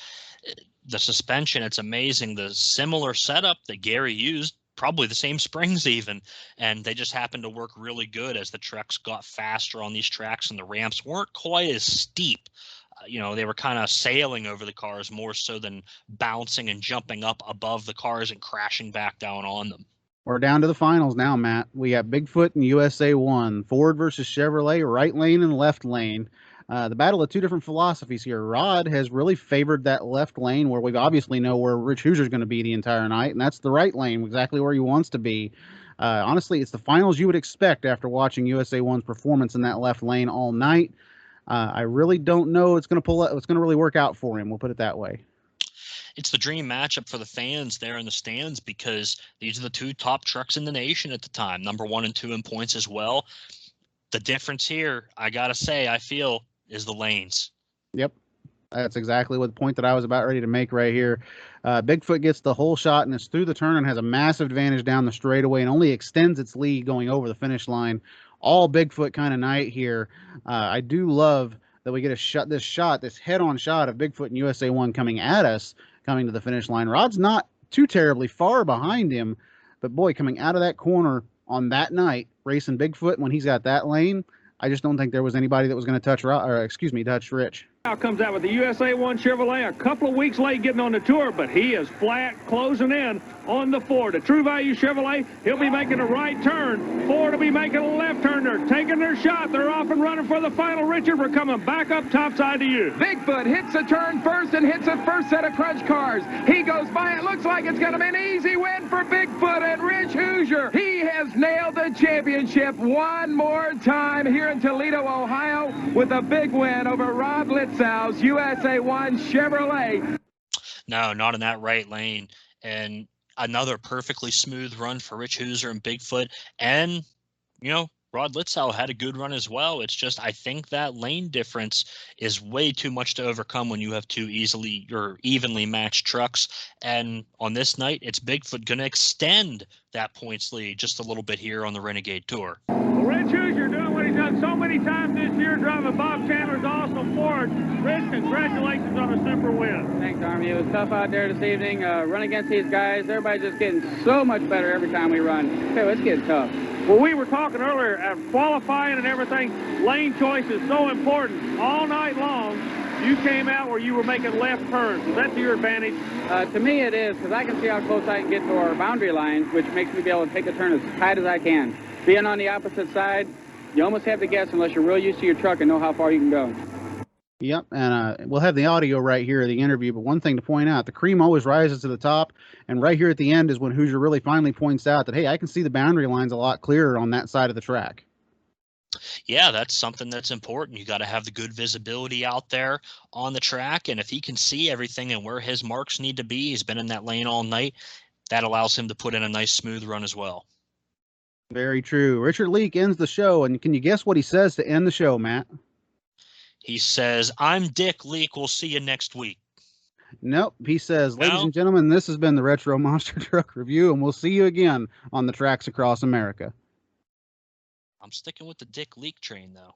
the suspension, it's amazing. The similar setup that Gary used, probably the same springs even, and they just happened to work really good as the trucks got faster on these tracks, and the ramps weren't quite as steep. They were kind of sailing over the cars more so than bouncing and jumping up above the cars and crashing back down on them. We're down to the finals now, Matt. We got Bigfoot and USA 1, Ford versus Chevrolet, right lane and left lane. The battle of two different philosophies here. Rod has really favored that left lane where we obviously know where Rich Hoosier is going to be the entire night, and that's the right lane, exactly where he wants to be. Honestly, it's the finals you would expect after watching USA 1's performance in that left lane all night. I really don't know it's going to really work out for him. We'll put it that way. It's the dream matchup for the fans there in the stands because these are the two top trucks in the nation at the time, number 1 and 2 in points as well. The difference here, I got to say, I feel, is the lanes. Yep. That's exactly what the point that I was about ready to make right here. Bigfoot gets the whole shot and is through the turn and has a massive advantage down the straightaway and only extends its lead going over the finish line. All Bigfoot kind of night here. I do love that we get this head-on shot of Bigfoot and USA 1 coming at us, coming to the finish line. Rod's not too terribly far behind him, but boy, coming out of that corner on that night, racing Bigfoot when he's got that lane, I just don't think there was anybody that was going to touch Rich. Now comes out with the USA 1 Chevrolet, a couple of weeks late getting on the tour, but he is flat closing in on the Ford. A True Value Chevrolet, he'll be making a right turn. Ford will be making a left turn. They're taking their shot. They're off and running for the final. Richard, we're coming back up topside to you. Bigfoot hits a turn first and hits the first set of crunch cars. He goes by. It looks like it's going to be an easy win for Bigfoot and Rich Hoosier. He has nailed the championship one more time here in Toledo, Ohio, with a big win over Rod Litzow's USA 1 Chevrolet. No, not in that right lane. And another perfectly smooth run for Rich Hoosier and Bigfoot. And, Rod Litzow had a good run as well. It's just, I think that lane difference is way too much to overcome when you have two evenly matched trucks. And on this night, it's Bigfoot going to extend that points lead just a little bit here on the Renegade Tour. Well, Rich Hoosier doing what he's done so many times this year, driving Bob Chandler's awesome Ford. Rich, congratulations on a super win. Thanks, Army. It was tough out there this evening. Run against these guys. Everybody's just getting so much better every time we run. Okay, it's getting tough. Well, we were talking earlier, qualifying and everything, lane choice is so important. All night long, you came out where you were making left turns. Is that to your advantage? To me it is, because I can see how close I can get to our boundary lines, which makes me be able to take a turn as tight as I can. Being on the opposite side, you almost have to guess unless you're real used to your truck and know how far you can go. Yep, and we'll have the audio right here of the interview, but one thing to point out, the cream always rises to the top, and right here at the end is when Hoosier really finally points out that, hey, I can see the boundary lines a lot clearer on that side of the track. Yeah, that's something that's important. You got to have the good visibility out there on the track, and if he can see everything and where his marks need to be, he's been in that lane all night, that allows him to put in a nice smooth run as well. Very true. Richard Leak ends the show, and can you guess what he says to end the show, Matt? He says, "I'm Dick Leak. We'll see you next week." Nope. He says, ladies No? and gentlemen, this has been the Retro Monster Truck Review, and we'll see you again on the tracks across America. I'm sticking with the Dick Leak train, though.